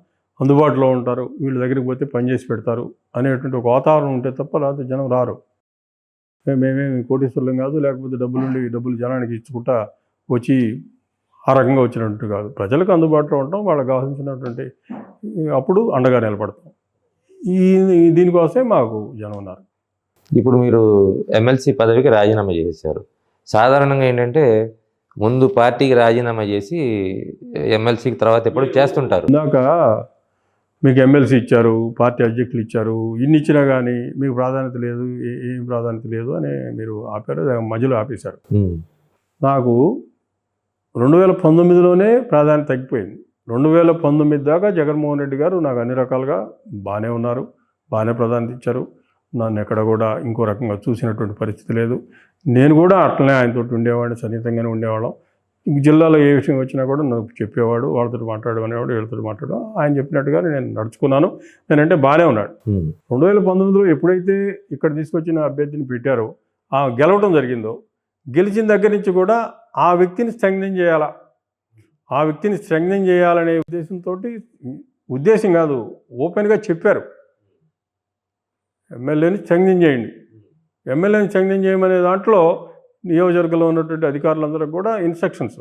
అందుబాటులో ఉంటారు, వీళ్ళ దగ్గరికి పోతే పనిచేసి పెడతారు అనేటువంటి ఒక వాతావరణం ఉంటే తప్ప లేకపోతే జనం రారు. మేమేమి కోటీశ్వరులం కాదు, లేకపోతే డబ్బులు జనానికి ఇచ్చుకుంటా వచ్చి ఆ రకంగా వచ్చినట్టు కాదు. ప్రజలకు అందుబాటులో ఉంటాం, వాళ్ళకి కావాల్సినటువంటి అప్పుడు అండగా నిలబడతాం. దీనికోసమే మాకు జనం ఉన్నారు. ఇప్పుడు మీరు ఎమ్మెల్సీ పదవికి రాజీనామా చేశారు. సాధారణంగా ఏంటంటే ముందు పార్టీకి రాజీనామా చేసి ఎమ్మెల్సీకి తర్వాత ఎప్పుడు చేస్తుంటారు. ఇందాక మీకు ఎమ్మెల్సీ ఇచ్చారు, పార్టీ అధ్యక్షులు ఇచ్చారు, ఇన్ని ఇచ్చినా కానీ మీకు ప్రాధాన్యత లేదు, ఏం ప్రాధాన్యత లేదు అని మీరు ఆపారు, మధ్యలో ఆపేశారు. నాకు 2019లోనే ప్రాధాన్యత తగ్గిపోయింది. 2019 దాకా జగన్మోహన్ రెడ్డి గారు నాకు అన్ని రకాలుగా బాగానే ఉన్నారు, బాగానే ప్రాధాన్యత ఇచ్చారు. నన్ను ఎక్కడ కూడా ఇంకో రకంగా చూసినటువంటి పరిస్థితి లేదు. నేను కూడా అట్లనే ఆయనతో ఉండేవాడిని, సన్నిహితంగానే ఉండేవాళ్ళం. జిల్లాలో ఏ విషయం వచ్చినా కూడా నాకు చెప్పేవాడు, వాళ్ళతో మాట్లాడమనేవాడు, వీళ్ళతో మాట్లాడు. ఆయన చెప్పినట్టుగా నేను నడుచుకున్నాను. నేనంటే బాగానే ఉన్నాడు. 2019లో ఎప్పుడైతే ఇక్కడ తీసుకొచ్చిన అభ్యర్థిని పెట్టారో, గెలవడం జరిగిందో, గెలిచిన దగ్గర నుంచి కూడా ఆ వ్యక్తిని స్ట్రెంగ్థెన్ చేయాలా, ఆ వ్యక్తిని స్ట్రెంగ్థెన్ చేయాలనే ఉద్దేశం కాదు, ఓపెన్గా చెప్పారు, ఎమ్మెల్యేని స్ట్రెంగ్థెన్ చేయండి, ఎమ్మెల్యేని స్ట్రెంగ్థెన్ చేయమనే దాంట్లో నియోజకవర్గంలో ఉన్నటువంటి అధికారులందరూ కూడా ఇన్స్ట్రక్షన్స్,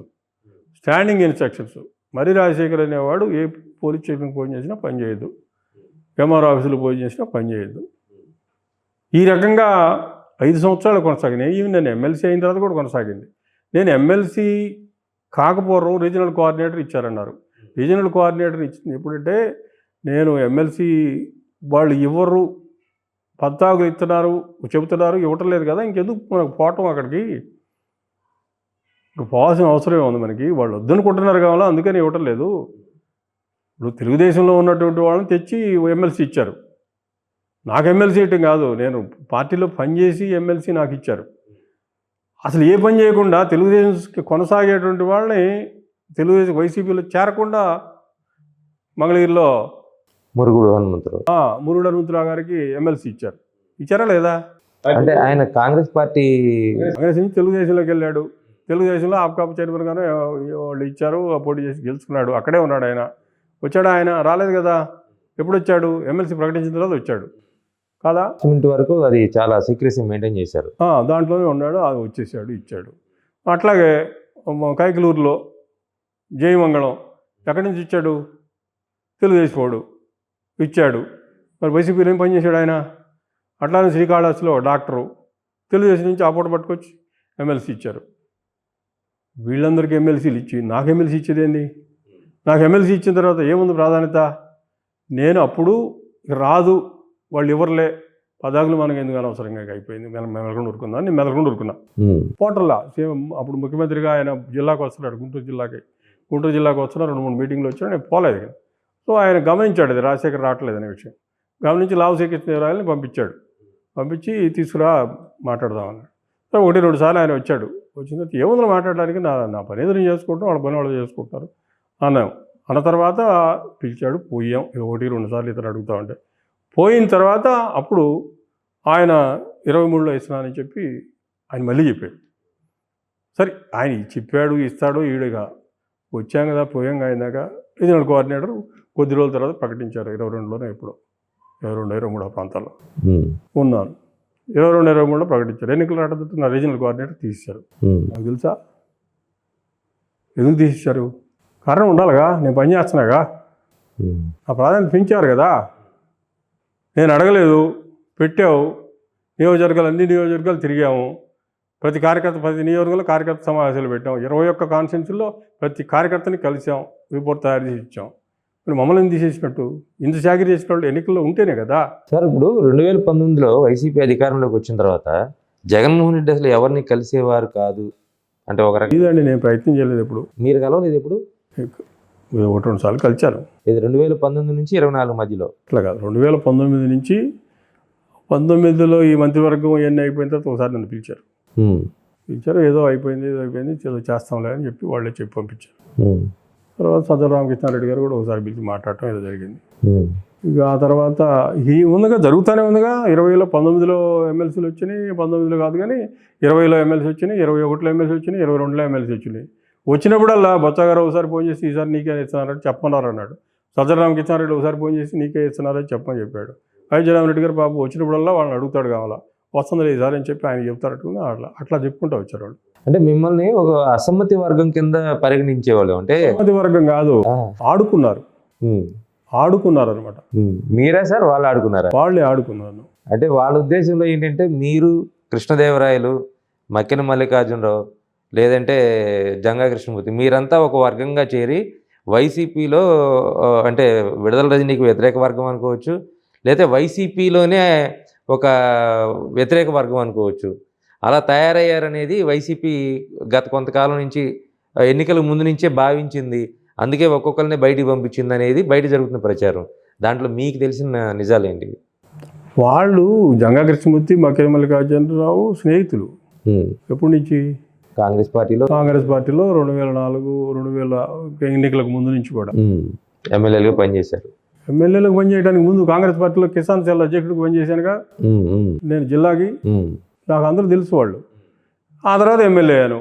స్టాండింగ్ ఇన్స్ట్రక్షన్స్. మరి రాజశేఖర్ అనేవాడు ఏ పోలీస్ స్టేషన్కి ఫోన్ చేసినా పని చేయొద్దు, ఎంఆర్ ఆఫీసులో ఫోన్ చేసినా పని చేయొద్దు. ఈ రకంగా 5 సంవత్సరాలు కొనసాగింది. ఈవెన్ నేను ఎమ్మెల్సీ అయిన తర్వాత కూడా కొనసాగింది. నేను ఎమ్మెల్సీ కాకపోవడం రీజనల్ కోఆర్డినేటర్ ఇచ్చారన్నారు. రీజనల్ కోఆర్డినేటర్ ఇచ్చింది ఎప్పుడంటే, నేను ఎమ్మెల్సీ వాళ్ళు ఇవ్వరు, పద్దాకులు ఇస్తున్నారు, చెబుతున్నారు, ఇవ్వటం లేదు కదా, ఇంకెందుకు మనకు పోవటం, అక్కడికి పోవాల్సిన అవసరమే ఉంది మనకి, వాళ్ళు వద్దనుకుంటున్నారు కావాలా, అందుకని ఇవ్వటం లేదు. ఇప్పుడు తెలుగుదేశంలో ఉన్నటువంటి వాళ్ళని తెచ్చి ఎమ్మెల్సీ ఇచ్చారు, నాకు ఎమ్మెల్సీ ఇవ్వటం కాదు, నేను పార్టీలో పనిచేసి ఎమ్మెల్సీ నాకు ఇచ్చారు. అసలు ఏ పని చేయకుండా తెలుగుదేశం కొనసాగేటువంటి వాళ్ళని తెలుగుదేశం వైసీపీలో చేరకుండా మంగళగిరిలో మురుగుడు హనుమంతరావు గారికి ఎమ్మెల్సీ ఇచ్చారా లేదా? అంటే ఆయన కాంగ్రెస్ నుంచి తెలుగుదేశంలోకి వెళ్ళాడు. తెలుగుదేశంలో ఆప్కాప్ చైర్మన్గానే వాళ్ళు ఇచ్చారు, పోటీ చేసి గెలుచుకున్నాడు. అక్కడే ఉన్నాడు ఆయన. వచ్చాడు ఆయన? రాలేదు కదా. ఎప్పుడు వచ్చాడు? ఎమ్మెల్సీ ప్రకటించిన తర్వాత వచ్చాడు కదా. వరకు అది చాలా సీక్రెసీ మెయింటైన్ చేశారు. దాంట్లోనే ఉన్నాడు, అది వచ్చేసాడు, ఇచ్చాడు. అట్లాగే కైకలూరులో జయమంగళం ఎక్కడి నుంచి ఇచ్చాడు? తెలుగుదేశం వాడు. ఇచ్చాడు. మరి వైసీపీలో ఏం పనిచేశాడు ఆయన? అట్లానే శ్రీకాళహస్తిలో డాక్టరు తెలుగుదేశం నుంచి ఆ పూట పట్టుకొచ్చి ఎమ్మెల్సీ ఇచ్చారు. వీళ్ళందరికీ ఎమ్మెల్సీలు ఇచ్చి నాకు ఎమ్మెల్సీ ఇచ్చేది ఏంది? నాకు ఎమ్మెల్సీ ఇచ్చిన తర్వాత ఏముంది ప్రాధాన్యత? నేను అప్పుడు రాదు, వాళ్ళు ఇవ్వరులే, పదాకులు మనకి ఎందుకు అనవసరంగా అయిపోయింది, మెలకుండా ఊరుకుందా, నేను మెలకుండా ఊరుకున్నా. పోటర్లా సేమ్ అప్పుడు ముఖ్యమంత్రిగా ఆయన జిల్లాకు వస్తున్నాడు, గుంటూరు జిల్లాకు వస్తున్నా, 2-3 మీటింగ్లు వచ్చాడు, నేను పోలేదు. సో ఆయన గమనించాడు అది రాజశేఖర్ రావట్లేదు అనే విషయం. గమనించి లావుశేఖర్ పంపించాడు. పంపించి తీసుకురా మాట్లాడదామన్నాడు. 1-2 సార్లు ఆయన వచ్చాడు. వచ్చిన తర్వాత ఏముందో మాట్లాడడానికి, నా పని ఏదో నేను చేసుకుంటాం, వాళ్ళ పని వాళ్ళు చేసుకుంటారు అన్నాం. అన్న తర్వాత పిలిచాడు, పోయాం. 1-2 సార్లు ఇతను అడుగుతా ఉంటే పోయిన తర్వాత అప్పుడు ఆయన 23లో ఇస్తున్నానని చెప్పి ఆయన మళ్ళీ చెప్పాడు. సరే ఆయన చెప్పాడు, ఇస్తాడో ఈడుగా వచ్చాం కదా, పోయాం అయినాక రీజనల్ కోఆర్డినేటర్ కొద్ది రోజుల తర్వాత ప్రకటించారు. 22లోనే ఎప్పుడో 22-23 ప్రాంతాల్లో ఉన్నాను. 22-23లో ప్రకటించారు. ఎన్నికలు రావడంతో నా రీజనల్ కోఆర్డినేటర్ తీసేశారు. నాకు తెలుసా ఎందుకు తీసేశారు? కారణం ఉండాలిగా, నేను పని చేస్తున్నాగా, ఆ ప్రాధాన్యత పెంచారు కదా. నేను అడగలేదు, పెట్టావు. అన్ని నియోజకవర్గాలు తిరిగాము. ప్రతి నియోజకవర్గంలో కార్యకర్త సమావేశాలు పెట్టాం. 21 కాన్స్టిట్యున్సీల్లో ప్రతి కార్యకర్తని కలిసాం, రిపోర్ట్ తయారు చేసి ఇచ్చాం. మరి మమ్మల్ని తీసేసినట్టు? ఇంత చాకరీ చేసిన వాళ్ళు ఎన్నికల్లో ఉంటేనే కదా. సార్ ఇప్పుడు 2019లో వైసీపీ అధికారంలోకి వచ్చిన తర్వాత జగన్మోహన్ రెడ్డి అసలు ఎవరిని కలిసేవారు కాదు అంటే ఒక రకం ఇదండి, నేను ప్రయత్నం చేయలేదు. ఎప్పుడు మీరు కలవలేదు? ఎప్పుడు 1-2 సార్లు కలిశాను. ఇది 2019 నుంచి 24 మధ్యలో? ఇట్లా కాదు, 2019 నుంచి 19లో ఈ మంత్రివర్గం ఇవన్నీ అయిపోయిన తర్వాత ఒకసారి నన్ను పిలిచారు. ఏదో అయిపోయింది ఏదో చేస్తాంలే అని చెప్పి వాళ్ళే చెప్పి పంపించారు. తర్వాత సజ్జల రామకృష్ణారెడ్డి గారు కూడా ఒకసారి పిలిచి మాట్లాడటం ఏదో జరిగింది. ఇక ఆ తర్వాత ఈ జరుగుతూనే ఉందిగా. 19లో ఎమ్మెల్సీలు వచ్చినాయి, 19లో కాదు కానీ 20లో ఎమ్మెల్సీ వచ్చినాయి, 21లో ఎమ్మెల్సీ వచ్చినాయి, 22లో ఎమ్మెల్సీ వచ్చినాయి. వచ్చినప్పుడల్లా బొత్స గారు ఒకసారి ఫోన్ చేసి ఈసారి నీకే ఇస్తున్నారని చెప్పమన్నారు అన్నాడు. సజ్జల రామకృష్ణారెడ్డి ఒకసారి ఫోన్ చేసి నీకే ఇస్తున్నారని చెప్పమని చెప్పాడు. జగన్మోహన్ గారు బాబు వచ్చినప్పుడల్లా వాళ్ళని అడుగుతాడు కావాలా, వస్తుంది ఈసారి అని చెప్పి ఆయన చెప్తారట్టు అట్లా చెప్పుకుంటూ వచ్చారు వాళ్ళు. అంటే మిమ్మల్ని ఒక అసమ్మతి వర్గం కింద పరిగణించేవాళ్ళు? అంటే అసమ్మతి వర్గం కాదు, ఆడుకున్నారు అనమాట. మీరే సార్? వాళ్ళు ఆడుకున్నారా? వాళ్ళే ఆడుకున్నారు. అంటే వాళ్ళ ఉద్దేశంలో ఏంటంటే మీరు కృష్ణదేవరాయలు, మక్కెన మల్లికార్జునరావు, లేదంటే జంగా కృష్ణమూర్తి, మీరంతా ఒక వర్గంగా చేరి వైసీపీలో అంటే విడుదల రజనీకి వ్యతిరేక వర్గం అనుకోవచ్చు, లేదా వైసీపీలోనే ఒక వ్యతిరేక వర్గం అనుకోవచ్చు. అలా తయారయ్యారనేది వైసీపీ గత కొంతకాలం నుంచి ఎన్నికల ముందు నుంచే భావించింది. అందుకే ఒక్కొక్కరిని బయటికి పంపించింది అనేది బయట జరుగుతున్న ప్రచారం. దాంట్లో మీకు తెలిసిన నిజాలేంటి? వాళ్ళు జంగా కృష్ణమూర్తి, మక్కెన మల్లికార్జునరావు స్నేహితులు ఎప్పటి నుంచి? కాంగ్రెస్ పార్టీలో 2004-2000 ఎన్నికలకు ముందు నుంచి కూడా ఎమ్మెల్యేలుగా పనిచేశారు. ఎమ్మెల్యేలకు పనిచేయడానికి ముందు కాంగ్రెస్ పార్టీలో కిసాన్ సెల్ అధ్యక్షుడికి పనిచేశానుగా నేను జిల్లాకి. నాకు అందరూ తెలుసు వాళ్ళు. ఆ తర్వాత ఎమ్మెల్యే అయ్యాను.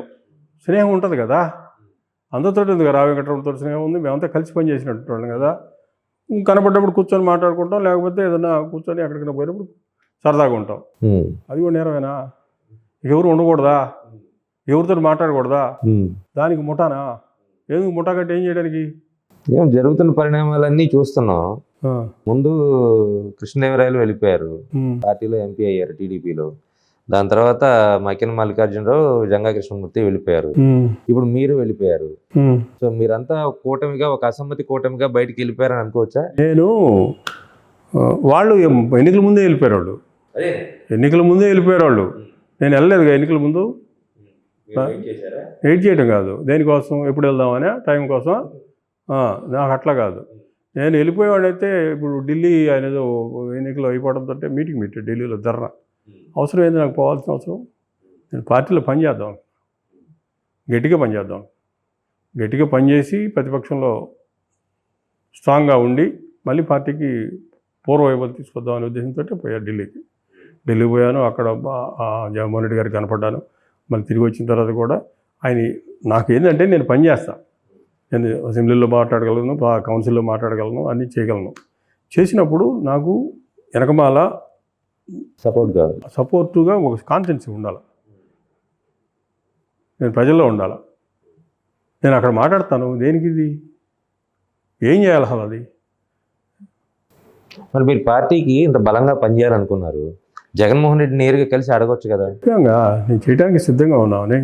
స్నేహం ఉంటుంది కదా అందరితో, ఉంది రావు వెంకటరమణతో స్నేహం ఉంది. మేమంతా కలిసి పనిచేసినట్టు వాళ్ళం కదా. కనపడ్డప్పుడు కూర్చొని మాట్లాడుకుంటాం, లేకపోతే ఏదైనా కూర్చొని ఎక్కడికైనా పోయినప్పుడు సరదాగా ఉంటాం. అది కూడా నేరమేనా? ఎవరు ఉండకూడదా? ఎవరితో మాట్లాడకూడదా? దానికి ముఠానా? ఎందుకు ముఠా కట్టి ఏం చేయడానికి? ఏం జరుగుతున్న పరిణామాలన్నీ చూస్తున్నాం. ముందు కృష్ణదేవరాయలు వెళ్ళిపోయారు, పార్టీలో ఎంపీ అయ్యారు టీడీపీలో. దాని తర్వాత మక్కెన మల్లికార్జునరావు, జంగా కృష్ణమూర్తి వెళ్ళిపోయారు. ఇప్పుడు మీరు వెళ్ళిపోయారు. సో మీరంతా కూటమిగా, ఒక అసమ్మతి కూటమిగా బయటికి వెళ్ళిపోయారని అనుకోవచ్చా? వాళ్ళు ఎన్నికల ముందే వెళ్ళిపోయారు వాళ్ళు. నేను వెళ్ళలేదు ఎన్నికల ముందు. వెయిట్ చేయడం కాదు, దేనికోసం, ఎప్పుడు వెళ్దామనే టైం కోసం. నాకు అట్లా కాదు. నేను వెళ్ళిపోయేవాడైతే ఇప్పుడు ఢిల్లీ ఆయన ఏదో ఎన్నికలు అయిపోవడంతో మీటింగ్ పెట్టాడు ఢిల్లీలో, ధర్నా. అవసరం ఏంది నాకు పోవాల్సిన అవసరం? నేను పార్టీలో పనిచేద్దాం, గట్టిగా పనిచేసి ప్రతిపక్షంలో స్ట్రాంగ్గా ఉండి మళ్ళీ పార్టీకి పూర్వవైభవం తీసుకొద్దామనే ఉద్దేశంతో పోయాను ఢిల్లీ పోయాను. అక్కడ జగన్మోహన్ రెడ్డి గారికి కనపడ్డాను. మళ్ళీ తిరిగి వచ్చిన తర్వాత కూడా ఆయన నాకు ఏంటంటే నేను పనిచేస్తాను. నేను అసెంబ్లీలో మాట్లాడగలను, కౌన్సిల్లో మాట్లాడగలను, అన్నీ చేయగలను. చేసినప్పుడు నాకు వెనకమాల సపోర్టుగా ఒక కాన్ఫిడెన్స్ ఉండాలి. నేను ప్రజల్లో ఉండాలి. నేను అక్కడ మాట్లాడతాను, దేనికి ఇది ఏం చేయాలి అసలు? అది మరి మీరు పార్టీకి ఇంత బలంగా పనిచేయాలనుకున్నారు, జగన్మోహన్ రెడ్డి నేరుగా కలిసి అడగొచ్చు కదా. చెప్పాంగా నేను చేయడానికి సిద్ధంగా ఉన్నామని,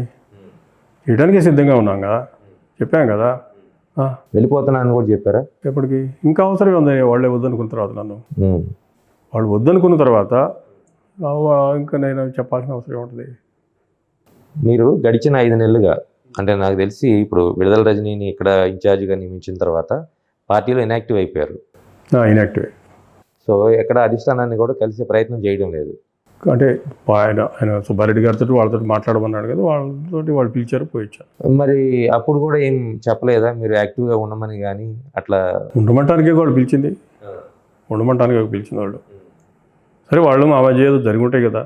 చేయడానికే సిద్ధంగా ఉన్నాగా చెప్పాం కదా. వెళ్ళిపోతున్నానని కూడా చెప్పారా? ఎప్పటికి ఇంకా అవసరమే ఉంది, వాళ్ళే వద్దనుకున్న తర్వాత నన్ను, ఉమ్. వాళ్ళు వద్దనుకున్న తర్వాత ఇంకా నేను చెప్పాల్సిన అవసరం ఉంటుంది. మీరు గడిచిన 5 నెలలుగా, అంటే నాకు తెలిసి ఇప్పుడు విడుదల రజనీని ఇక్కడ ఇన్ఛార్జిగా నియమించిన తర్వాత పార్టీలో ఇన్యాక్టివ్ అయిపోయారు. ఇన్యాక్టివ్. సో ఎక్కడ అధిష్టానాన్ని కూడా కలిసే ప్రయత్నం చేయడం లేదు. అంటే ఆయన సుబ్బారెడ్డి గారితో వాళ్ళతో మాట్లాడమన్నాడు కదా, వాళ్ళతోటి వాళ్ళు పిలిచారు, పోయించారు. మరి అప్పుడు కూడా ఏం చెప్పలేదా మీరు యాక్టివ్గా ఉండమని? కానీ అట్లా ఉండమంటానికే వాళ్ళు పిలిచింది, ఉండమంటానికి పిలిచింది వాళ్ళు. సరే వాళ్ళు మా మధ్య ఏదో జరిగి ఉంటాయి కదా,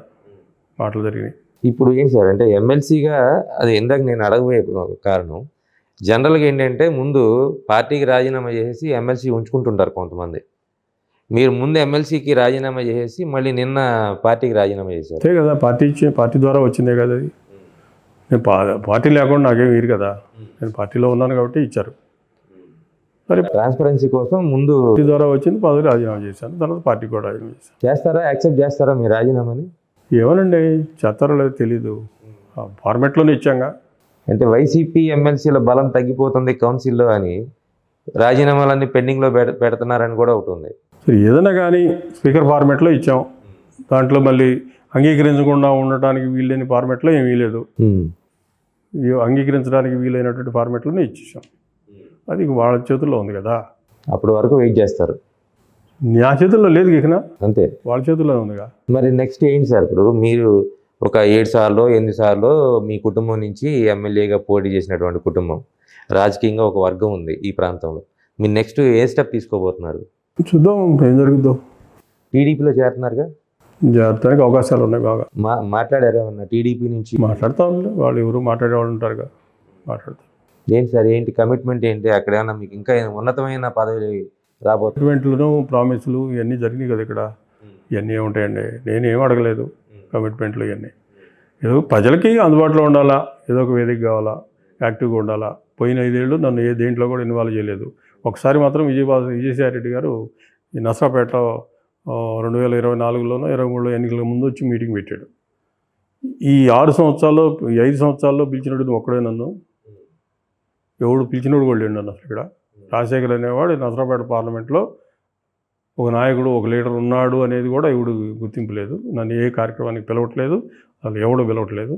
మాటలు జరిగినాయి. ఇప్పుడు ఏం సార్ అంటే ఎమ్మెల్సీగా, అది ఇందాక నేను అడగబోయే కారణం, జనరల్గా ఏంటంటే ముందు పార్టీకి రాజీనామా చేసేసి ఎమ్మెల్సీ ఉంచుకుంటుంటారు కొంతమంది. మీరు ముందు ఎమ్మెల్సీకి రాజీనామా చేసేసి మళ్ళీ నిన్న పార్టీకి రాజీనామా చేశారు. అంతే కదా, పార్టీ ద్వారా వచ్చిందే కదా అది. నేను పార్టీ లేకుండా నాకేం వీరు కదా, నేను పార్టీలో ఉన్నాను కాబట్టి ఇచ్చారు. సరే ట్రాన్స్పరెన్సీ కోసం ముందు పార్టీ ద్వారా వచ్చింది, పదవి రాజీనామా చేశాను, తర్వాత పార్టీ కూడా రాజీనామా చేశాను. చేస్తారా, యాక్సెప్ట్ చేస్తారా మీ రాజీనామాని? ఏమోనండి, చేస్తారో లేదో తెలీదు, ఫార్మేట్లోనే ఇచ్చాంగా. అంటే వైసీపీ ఎమ్మెల్సీల బలం తగ్గిపోతుంది కౌన్సిల్లో అని రాజీనామాలన్నీ పెండింగ్లో పెడుతున్నారని కూడా ఒకటి ఉంది. సో ఏదైనా కానీ స్పీకర్ ఫార్మేట్లో ఇచ్చాం, దాంట్లో మళ్ళీ అంగీకరించకుండా ఉండటానికి వీలైన ఫార్మేట్లో ఏమీ లేదు, అంగీకరించడానికి వీలైనటువంటి ఫార్మేట్లోనే ఇచ్చేసాం. అది వాళ్ళ చేతుల్లో ఉంది కదా, అప్పటి వరకు వెయిట్ చేస్తారు. నా చేతుల్లో లేదు ఇకనా, అంతే, వాళ్ళ చేతుల్లో ఉందిగా. మరి నెక్స్ట్ ఏంటి సార్? ఇప్పుడు మీరు ఒక 7 సార్లు 8 సార్లు మీ కుటుంబం నుంచి ఎమ్మెల్యేగా పోటీ చేసినటువంటి కుటుంబం, రాజకీయంగా ఒక వర్గం ఉంది ఈ ప్రాంతంలో. మీరు నెక్స్ట్ ఏ స్టెప్ తీసుకోబోతున్నారు? చూద్దాం ఏం జరుగుతుందో. టీడీపీలో చేరుతున్నారుగా, చేరడానికి అవకాశాలు ఉన్నాయి బాగా. మాట్లాడారా ఏమన్నా టీడీపీ నుంచి? మాట్లాడుతూ ఉంటారు వాళ్ళు, ఎవరు మాట్లాడేవాళ్ళు ఉంటారుగా, మాట్లాడతారు. ఏంటి సార్, ఏంటి కమిట్మెంట్ ఏంటి? అక్కడ ఏమన్నా మీకు ఇంకా ఉన్నతమైన పదవి రాబోతుంది? కమిట్మెంట్లను ప్రామిస్లు ఇవన్నీ జరిగినాయి కదా ఇక్కడ, ఇవన్నీ ఏముంటాయండి, నేనేం అడగలేదు. కమిట్మెంట్లు ఇవన్నీ ఏదో ప్రజలకి అందుబాటులో ఉండాలా, ఏదో ఒక వేదిక కావాలా, యాక్టివ్గా ఉండాలా. పోయిన 5 ఏళ్ళు నన్ను ఏ దేంట్లో కూడా ఇన్వాల్వ్ చేయలేదు. ఒకసారి మాత్రం విజయసాయి రెడ్డి గారు ఈ నసరాపేటలో 2024లోనో 23లో ఎన్నికల ముందు వచ్చి మీటింగ్ పెట్టాడు. ఈ 6 సంవత్సరాల్లో, ఈ 5 సంవత్సరాల్లో పిలిచినట్టు ఒక్కడే నన్ను, ఎవడు పిలిచినోడు కూడా లేడు నన్ను అసలు. ఇక్కడ రాజశేఖర్ అనేవాడు నసరాపేట పార్లమెంట్లో ఒక నాయకుడు, ఒక లీడర్ ఉన్నాడు అనేది కూడా ఎవడు గుర్తింపు లేదు. నన్ను ఏ కార్యక్రమానికి పిలవట్లేదు, అసలు ఎవడు పిలవట్లేదు.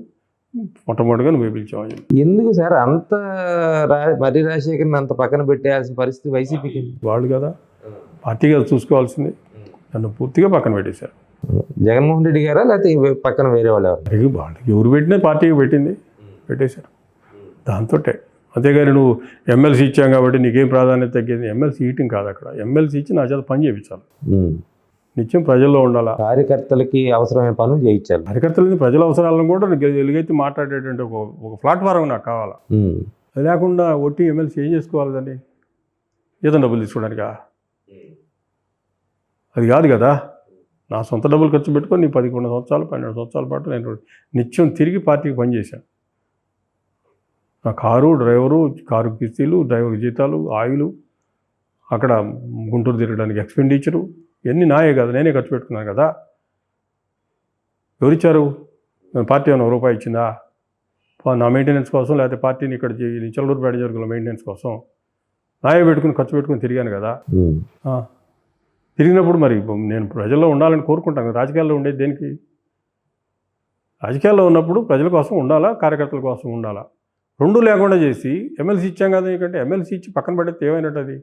మొట్టమొదటిగా నువ్వు పిలిచావు. ఎందుకు సార్ అంత మర్రి రాజశేఖర్ని అంత పక్కన పెట్టేయాల్సిన పరిస్థితి వైసీపీకి? వాళ్ళు కదా పార్టీగా చూసుకోవాల్సింది, నన్ను పూర్తిగా పక్కన పెట్టేశారు. జగన్మోహన్ రెడ్డి గారా లేకపోతే పక్కన వేరే వాళ్ళు ఎవరు? వాళ్ళకి ఎవరు పెట్టినా పార్టీకి పెట్టేశారు దాంతో. అంతేగాని నువ్వు ఎమ్మెల్సీ ఇచ్చాం కాబట్టి నీకేం ప్రాధాన్యత తగ్గింది? ఎమ్మెల్సీ ఇయటం కాదు అక్కడ, ఎమ్మెల్సీ ఇచ్చి నా చేత పని చేయించాలి. నిత్యం ప్రజల్లో ఉండాలా, కార్యకర్తలకి అవసరమైన పనులు చేయించాలి. కార్యకర్తలని ప్రజల అవసరాలను కూడా ఎలుగైతే మాట్లాడేటువంటి ఒక ప్లాట్ఫారం నాకు కావాలా. అది లేకుండా ఒట్టి ఎమ్మెల్సీ ఏం చేసుకోవాలి దాన్ని? జీతం డబ్బులు తీసుకోవడానికా? అది కాదు కదా. నా సొంత డబ్బులు ఖర్చు పెట్టుకొని నీ 11 సంవత్సరాలు 12 సంవత్సరాల పాటు నేను నిత్యం తిరిగి పార్టీకి పనిచేశాను. నా కారు, డ్రైవరు, కారు కిస్తీలు, డ్రైవర్ జీతాలు, ఆయిలు, అక్కడ గుంటూరు తిరగడానికి ఎక్స్పెండిచరు, ఇవన్నీ నాయే కదా, నేనే ఖర్చు పెట్టుకున్నాను కదా. ఎవరిచ్చారు? పార్టీ ఏమైనా రూపాయి ఇచ్చిందా? నా మెయింటెనెన్స్ కోసం, లేకపోతే పార్టీని ఇక్కడ నిచ్చలూరుపేట జరుగుల మెయింటెనెన్స్ కోసం నాయే పెట్టుకుని ఖర్చు పెట్టుకుని తిరిగాను కదా. తిరిగినప్పుడు మరి నేను ప్రజల్లో ఉండాలని కోరుకుంటాను. రాజకీయాల్లో ఉండేది దేనికి? రాజకీయాల్లో ఉన్నప్పుడు ప్రజల కోసం ఉండాలా, కార్యకర్తల కోసం ఉండాలా. రెండు లేకుండా చేసి ఎమ్మెల్సీ ఇచ్చాం కదా, ఎందుకంటే ఎమ్మెల్సీ ఇచ్చి పక్కన పడితే ఏమైనట్టు? అది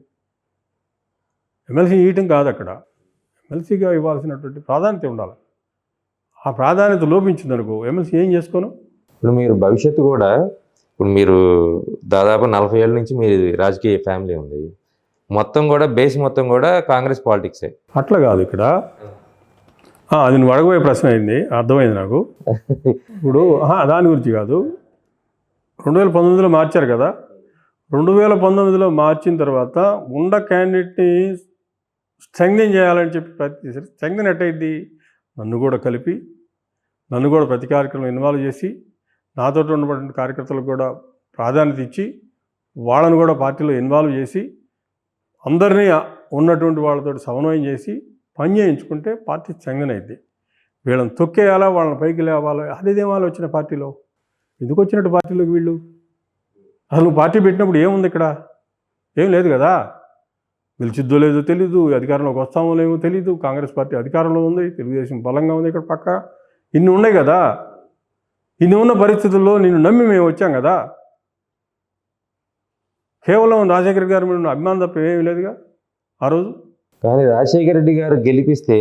ఎమ్మెల్సీ ఇవ్వటం కాదు, అక్కడ ఎమ్మెల్సీగా ఇవ్వాల్సినటువంటి ప్రాధాన్యత ఉండాలి. ఆ ప్రాధాన్యత లోపించిందనుకో ఎమ్మెల్సీ ఏం చేసుకోను. ఇప్పుడు మీరు భవిష్యత్తు కూడా, ఇప్పుడు మీరు దాదాపు 40 ఏళ్ళ నుంచి మీ రాజకీయ ఫ్యామిలీ ఉంది, మొత్తం కూడా బేస్ మొత్తం కూడా కాంగ్రెస్ పాలిటిక్సే. అట్లా కాదు ఇక్కడ, అది నువ్వు అడగబోయే ప్రశ్న అయింది, అర్థమైంది నాకు. ఇప్పుడు దాని గురించి కాదు, 2019లో మార్చారు కదా. 2019లో మార్చిన తర్వాత ఉన్న క్యాండిడేట్ని స్ట్రెంగ్థెన్ చేయాలని చెప్పి ప్రయత్నం చేశారు. స్ట్రెంగ్థెన్ ఎట్టయిద్ది? నన్ను కూడా కలిపి, నన్ను కూడా ప్రతి కార్యక్రమం ఇన్వాల్వ్ చేసి, నాతో ఉన్నటువంటి కార్యకర్తలకు కూడా ప్రాధాన్యత ఇచ్చి, వాళ్ళను కూడా పార్టీలో ఇన్వాల్వ్ చేసి, అందరినీ ఉన్నటువంటి వాళ్ళతో సమన్వయం చేసి పని చేయించుకుంటే పార్టీ చెంగనైద్ది. వీళ్ళని తొక్కేయాలా, వాళ్ళని పైకి లేవాలా, అదేదేం ఆలోచన పార్టీలో. ఎందుకు వచ్చినట్టు పార్టీలోకి వీళ్ళు? అసలు నువ్వు పార్టీ పెట్టినప్పుడు ఏముంది ఇక్కడ? ఏం లేదు కదా. గెలిచిద్దో లేదో తెలీదు, అధికారంలోకి వస్తామో లేమో తెలీదు. కాంగ్రెస్ పార్టీ అధికారంలో ఉంది, తెలుగుదేశం బలంగా ఉంది ఇక్కడ పక్క. ఇన్ని ఉన్నాయి కదా. ఇన్ని ఉన్న పరిస్థితుల్లో నిన్ను నమ్మి మేము వచ్చాం కదా. కేవలం రాజశేఖర గారి మీద ఉన్న అభిమానం తప్ప ఏమీ లేదుగా ఆ రోజు. కానీ రాజశేఖర రెడ్డి గారు గెలిపిస్తే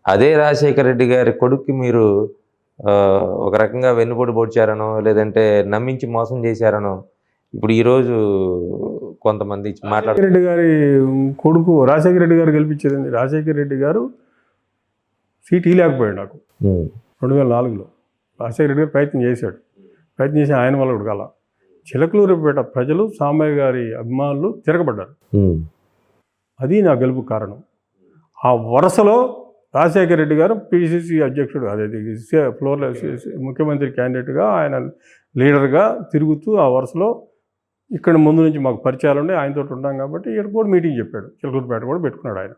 అదే రాజశేఖర రెడ్డి గారి కొడుక్కి మీరు ఒక రకంగా వెన్నుపోటు పొడిచారనో లేదంటే నమ్మించి మోసం చేశారనో ఇప్పుడు ఈరోజు కొంతమంది రాజశేఖర రెడ్డి గారి కొడుకు రాజశేఖర రెడ్డి గారు గెలిపించేది. రాజశేఖర రెడ్డి గారు సీట్ ఇవ్వలేకపోయాడు నాకు 2004లో. రాజశేఖర రెడ్డి గారు ప్రయత్నం చేసి ఆయన వల్ల కూడా కాల. చిలకలూరిపేట ప్రజలు సాంబయ్య గారి అభిమానులు తిరగబడ్డారు. అది నా గెలుపు కారణం. ఆ వరుసలో రాజశేఖర రెడ్డి గారు పిసిసి అధ్యక్షుడు, అదే ఫ్లోర్లో ముఖ్యమంత్రి క్యాండిడేట్గా ఆయన లీడర్గా తిరుగుతూ ఆ వరుసలో ఇక్కడ ముందు నుంచి మాకు పరిచయాలు ఉండే ఆయనతో ఉంటాం కాబట్టి ఇక్కడ కూడా మీటింగ్ చెప్పాడు. చిలకలూరిపేట కూడా పెట్టుకున్నాడు ఆయన.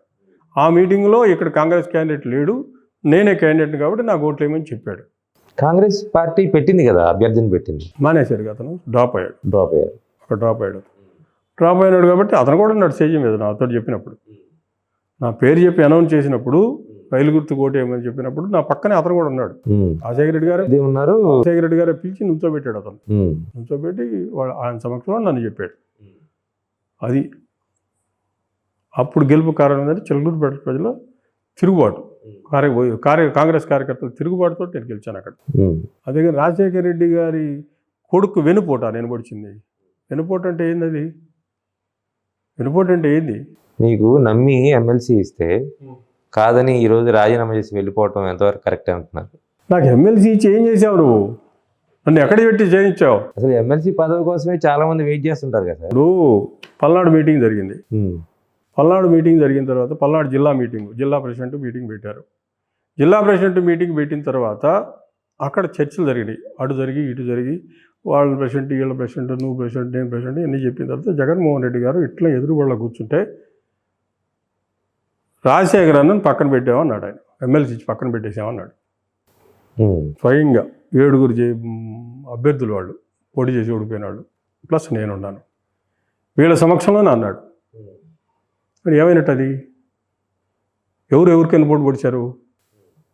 ఆ మీటింగ్లో ఇక్కడ కాంగ్రెస్ క్యాండిడేట్ లేడు, నేనే క్యాండిడేట్ కాబట్టి నాకు ఓట్లు వేయమని చెప్పాడు. కాంగ్రెస్ పార్టీ పెట్టింది కదా, అభ్యర్థిని పెట్టింది, మానేశాడు. అతను డ్రాప్ అయ్యాడు. అక్కడ డ్రాప్ అయినాడు కాబట్టి అతను కూడా ఉన్నాడు స్టేజ్ మీద నాతో చెప్పినప్పుడు. నా పేరు చెప్పి అనౌన్స్ చేసినప్పుడు రైలు గుర్తు కోటేయమని చెప్పినప్పుడు నా పక్కనే అతను కూడా ఉన్నాడు. రాజశేఖర రెడ్డి గారు ఉన్నారు. రాజశేఖర రెడ్డి గారు పిలిచి నుంచోబెట్టాడు. అతను నుంచోబెట్టి ఆయన సమక్షంలో నన్ను చెప్పాడు. అది అప్పుడు గెలుపు కారణం ఏంటంటే చిలకలూరిపేట ప్రజల తిరుగుబాటు, కాంగ్రెస్ కార్యకర్తలు తిరుగుబాటుతో నేను గెలిచాను అక్కడ. అదే రాజశేఖర రెడ్డి గారి కొడుకు వెనుపోట నేను పొడిచింది. వెనుపోటు అంటే ఏంది? అది వెనుపోటు అంటే ఏంది? మీకు నమ్మి ఎమ్మెల్సీ ఇస్తే కాదని ఈరోజు రాజీనామా చేసి వెళ్ళిపోవటం ఎంతవరకు కరెక్ట్ అంటున్నారు? నాకు ఎమ్మెల్సీ ఇచ్చి ఏం చేసావు నువ్వు? నన్ను ఎక్కడ పెట్టి చేయించావు? అసలు ఎమ్మెల్సీ పదవి కోసమే చాలా మంది వెయిట్ చేస్తుంటారు కదా. ఇప్పుడు పల్నాడు మీటింగ్ జరిగింది. పల్నాడు మీటింగ్ జరిగిన తర్వాత పల్నాడు జిల్లా ప్రెసిడెంట్ మీటింగ్ పెట్టారు. జిల్లా ప్రెసిడెంట్ మీటింగ్ పెట్టిన తర్వాత అక్కడ చర్చలు జరిగినాయి. అటు జరిగి ఇటు జరిగి వాళ్ళ ప్రెసిడెంట్, వీళ్ళ ప్రెసిడెంట్, నువ్వు ప్రెసిడెంట్, నేను ప్రెసిడెంట్ అన్నీ చెప్పిన తర్వాత జగన్మోహన్ రెడ్డి గారు ఇట్లా ఎదురుబడిలో కూర్చుంటే రాజశేఖర్ అన్నను పక్కన పెట్టామన్నాడు. ఆయన ఎమ్మెల్సీ ఇచ్చి పక్కన పెట్టేసామన్నాడు. స్వయంగా 7 అభ్యర్థులు వాళ్ళు పోటీ చేసి ఓడిపోయిన వాళ్ళు ప్లస్ నేనున్నాను. వీళ్ళ సమక్షంలోనే అన్నాడు. మరి ఏమైనట్టు అది? ఎవరికైనా పోటీ పొడిచారు?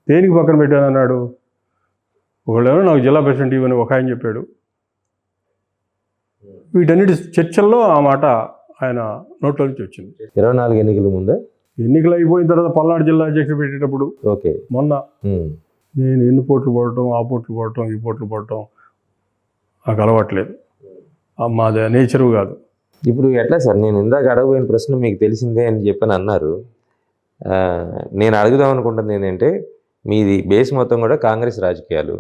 దేనికి పక్కన పెట్టానన్నాడు? ఒకళ్ళేమో నాకు జిల్లా ప్రెసిడెంట్ ఇవని ఒక ఆయన చెప్పాడు. వీటన్నిటి చర్చల్లో ఆ మాట ఆయన నోట్లో నుంచి వచ్చింది. 24 ఎన్నికల ముందే, ఎన్నికలు అయిపోయిన తర్వాత పల్నాడు జిల్లా అధ్యక్షుడు పెట్టేటప్పుడు మొన్న నేను ఎన్ని పోట్లు పడటం, ఆ పోట్లు పడటం, ఈ పోట్లు పడటం నాకు అలవాట్లేదు. మాది నేచరు కాదు. ఇప్పుడు ఎట్లా సార్? నేను ఇందాక అడగబోయిన ప్రశ్న మీకు తెలిసిందే అని చెప్పని అన్నారు. నేను అడుగుదాం అనుకుంటుంది ఏంటంటే, మీది బేస్ మొత్తం కూడా కాంగ్రెస్ రాజకీయాలు.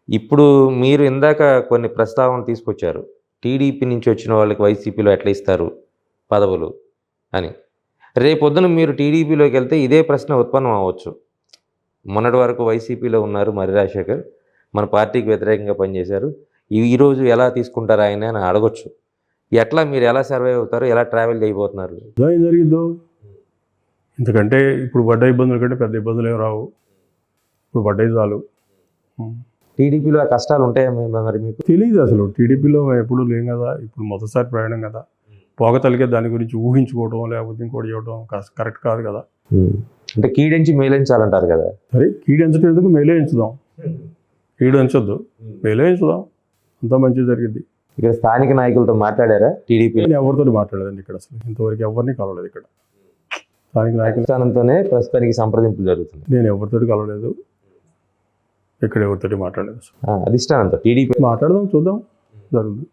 ఇప్పుడు మీరు ఇందాక కొన్ని ప్రస్తావన తీసుకొచ్చారు, టీడీపీ నుంచి వచ్చిన వాళ్ళకి వైసీపీలో ఎట్లా ఇస్తారు పదవులు అని. రేపొద్దున మీరు టీడీపీలోకి వెళ్తే ఇదే ప్రశ్న ఉత్పన్నం అవ్వచ్చు. మొన్నటి వరకు వైసీపీలో ఉన్నారు మరి రాజశేఖర్, మన పార్టీకి వ్యతిరేకంగా పనిచేశారు, ఈరోజు ఎలా తీసుకుంటారు ఆయన అని అడగొచ్చు. ఎట్లా మీరు ఎలా సర్వైవ్ అవుతారు, ఎలా ట్రావెల్ చేయబోతున్నారు? ఏం జరిగిందో ఎందుకంటే ఇప్పుడు పడ్డ ఇబ్బందుల కంటే పెద్ద ఇబ్బందులు ఏం రావు. ఇప్పుడు పడ్డాయి చాలు. టీడీపీలో కష్టాలు ఉంటాయా మరి మీకు? తెలియదు అసలు. టీడీపీలో ఎప్పుడు లేం కదా, ఇప్పుడు మొదటిసారి ప్రయాణం కదా. పోగతలిగే దాని గురించి ఊహించుకోవడం లేకపోతే ఇంకోటి చేయడం కరెక్ట్ కాదు కదా. అంటే కీడించి మేలించాలంటారు కదా. సరే, కీడించడం ఎందుకు, మేలే ఎంచుదాం. కీడు ఎంచొద్దు, మేలే ఎంచుదాం, అంతా మంచిగా జరిగింది. ఇక్కడ స్థానిక నాయకులతో మాట్లాడారా టీడీపీ? నేను ఎవరితో మాట్లాడలేదండి ఇక్కడ, అసలు ఇంతవరకు ఎవరిని కలవలేదు. ఇక్కడ స్థానిక నాయకుల స్థానంతోనే ప్రస్తుతానికి సంప్రదింపులు జరుగుతుంది. నేను ఎవరితో కలవలేదు, ఇక్కడ ఎవరితో మాట్లాడలేదు. అధిష్టానంతో టీడీపీ మాట్లాడదాం, చూద్దాం, జరుగుతుంది.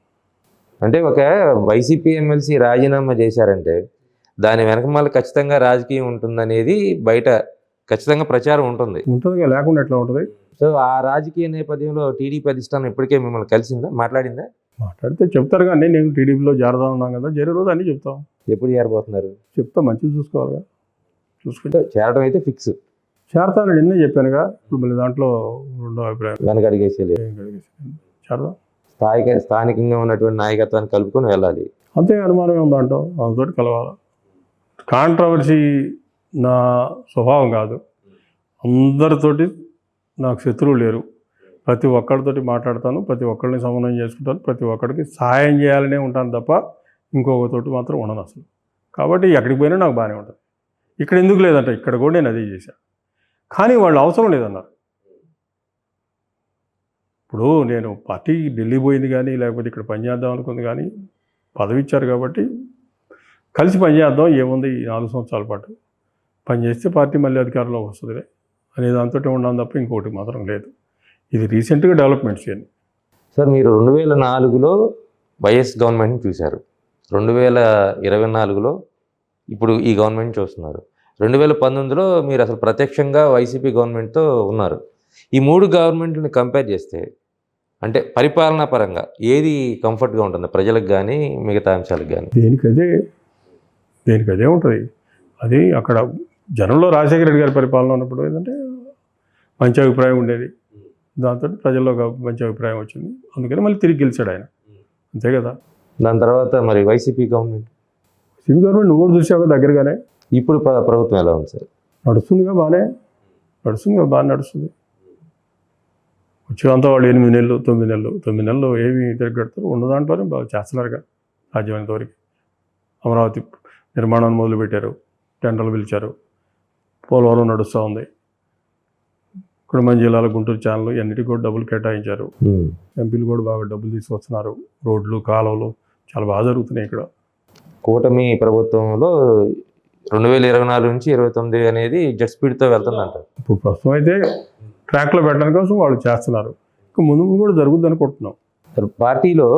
అంటే ఒక వైసీపీ ఎమ్మెల్సీ రాజీనామా చేశారంటే దాని వెనక మళ్ళీ ఖచ్చితంగా రాజకీయం ఉంటుందనేది బయట ఖచ్చితంగా ప్రచారం ఉంటుంది. ఉంటుంది, లేకుండా ఎట్లా ఉంటుంది? సో ఆ రాజకీయ నేపథ్యంలో టీడీపీ అధిష్టానం ఇప్పటికే మిమ్మల్ని కలిసిందా, మాట్లాడిందా? మాట్లాడితే చెప్తారు కానీ నేను టీడీపీలో చేరదా ఉన్నాం కదా, చేరే రోజు అన్నీ చెప్తాం. ఎప్పుడు చేరబోతున్నారు? చెప్తా, మంచిది చూసుకోవాలిగా. చూసుకుంటే చేరడం అయితే ఫిక్స్. చేరతాను నిన్నే చెప్పానుగా. ఇప్పుడు మళ్ళీ దాంట్లో రెండో అభిప్రాయం వెనక అడిగేసేలేదు. చేరదాం. స్థానికంగా ఉన్నటువంటి నాయకత్వాన్ని కలుపుకొని వెళ్ళాలి. అంతే, అనుమానమే ఉందంటావు, దాంతో కలవాలి. కాంట్రవర్సీ నా స్వభావం కాదు. అందరితోటి నాకు శత్రువులు లేరు. ప్రతి ఒక్కరితోటి మాట్లాడతాను, ప్రతి ఒక్కరిని సమన్వయం చేసుకుంటాను, ప్రతి ఒక్కరికి సహాయం చేయాలనే ఉంటాను తప్ప ఇంకొకతోటి మాత్రం ఉండను అసలు. కాబట్టి ఎక్కడికి పోయినా నాకు బాగానే ఉంటుంది. ఇక్కడ ఎందుకు లేదంట, ఇక్కడ కూడా నేను అదే చేశాను. కానీ వాళ్ళు అవసరం లేదన్నారు. ఇప్పుడు నేను పార్టీ ఢిల్లీ పోయింది కానీ లేకపోతే ఇక్కడ పనిచేద్దాం అనుకుంది కానీ పదవి ఇచ్చారు కాబట్టి కలిసి పనిచేద్దాం, ఏముంది ఈ 4 సంవత్సరాల పాటు పనిచేస్తే పార్టీ మళ్ళీ అధికారంలోకి వస్తుందిలే అనే దాంతో ఉన్నాను తప్ప ఇంకోటి మాత్రం లేదు. ఇది రీసెంట్గా డెవలప్మెంట్స్ ఇవన్నీ. సార్ మీరు 2004లో వైఎస్ గవర్నమెంట్ని చూశారు, 2024లో ఇప్పుడు ఈ గవర్నమెంట్ చూస్తున్నారు, 2019లో మీరు అసలు ప్రత్యక్షంగా వైసీపీ గవర్నమెంట్తో ఉన్నారు. ఈ 3 గవర్నమెంట్ని కంపేర్ చేస్తే అంటే పరిపాలనా పరంగా ఏది కంఫర్ట్గా ఉంటుంది ప్రజలకు కానీ మిగతా అంశాలకు కానీ? దేనికదే ఉంటుంది. అది అక్కడ జనంలో రాజశేఖర రెడ్డి గారి పరిపాలన ఉన్నప్పుడు ఏంటంటే మంచి అభిప్రాయం ఉండేది, దాంతో ప్రజల్లో ఒక మంచి అభిప్రాయం వచ్చింది, అందుకని మళ్ళీ తిరిగి గెలిచాడు ఆయన, అంతే కదా. దాని తర్వాత మరి వైసీపీ గవర్నమెంట్ నువ్వు కూడా చూసావు దగ్గరగానే. ఇప్పుడు ప్రభుత్వం ఎలా ఉంది సార్? నడుస్తుందిగా, బాగానే నడుస్తుంది. వచ్చేంతా వాళ్ళు 8 నెలలు 9 నెలలు ఏమి తిరగడతారు, ఉన్న దాంట్లోనే బాగా చేస్తున్నారుగా సాధ్యమైనంత వరకు. అమరావతి నిర్మాణాన్ని మొదలుపెట్టారు, టెండర్లు పిలిచారు, పోలవరం నడుస్తూ ఉంది, ఇక్కడ మన జిల్లాలో గుంటూరు ఛానల్ అన్నిటికీ కూడా డబ్బులు కేటాయించారు. ఎంపీలు కూడా బాగా డబ్బులు తీసుకొస్తున్నారు, రోడ్లు కాలువలు చాలా బాగా జరుగుతున్నాయి ఇక్కడ. కూటమి ప్రభుత్వంలో 2024 నుంచి 29 అనేది జెట్ స్పీడ్తో వెళ్తుందంట. ఇప్పుడు ప్రస్తుతం అయితే ట్రాక్లో పెట్టడానికి కోసం వాళ్ళు చేస్తున్నారు, ఇంకా ముందు కూడా జరుగుద్ది అనుకుంటున్నాం. పార్టీలో